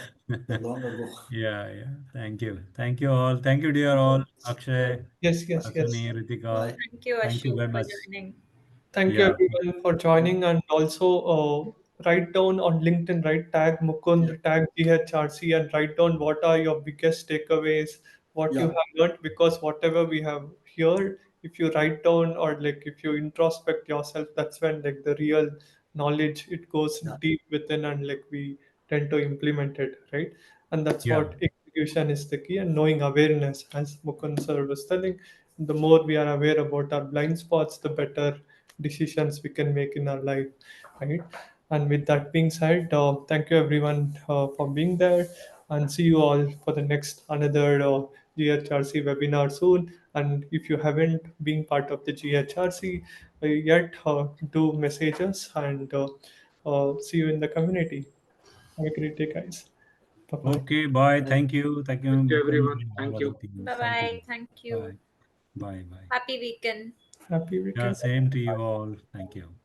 long ago. yeah, yeah. Thank you all. Thank you, dear all. Akshay, Yes, yes, yes. Aswini, Ritika. Bye. Thank you, Thank you Ashu, very for much. joining. Thank you Yeah, everyone for joining, and also write down on LinkedIn, right? Tag Yeah, Mukund, tag GHRC, and write down what are your biggest takeaways, what you yeah, have learned. Because whatever we have here, if you write down or like if you introspect yourself, that's when like the real knowledge it goes yeah, deep within, and like we tend to implement it, right? And that's yeah, what execution is the key, and knowing awareness, as Mukund sir was telling. The more we are aware about our blind spots, the better decisions we can make in our life, right? And with that being said, thank you everyone for being there, and see you all for the next another GHRC webinar soon. And if you haven't been part of the GHRC yet, do message us, and see you in the community. Have a great day, guys. Bye bye. okay, bye. Bye. Thank you, Thank you, Mukund, everyone. and all Thank other you. teams. Bye Thank bye. you. Thank you. Bye, bye, bye. Happy weekend. Happy Yeah, weekend. same to you all. Thank you.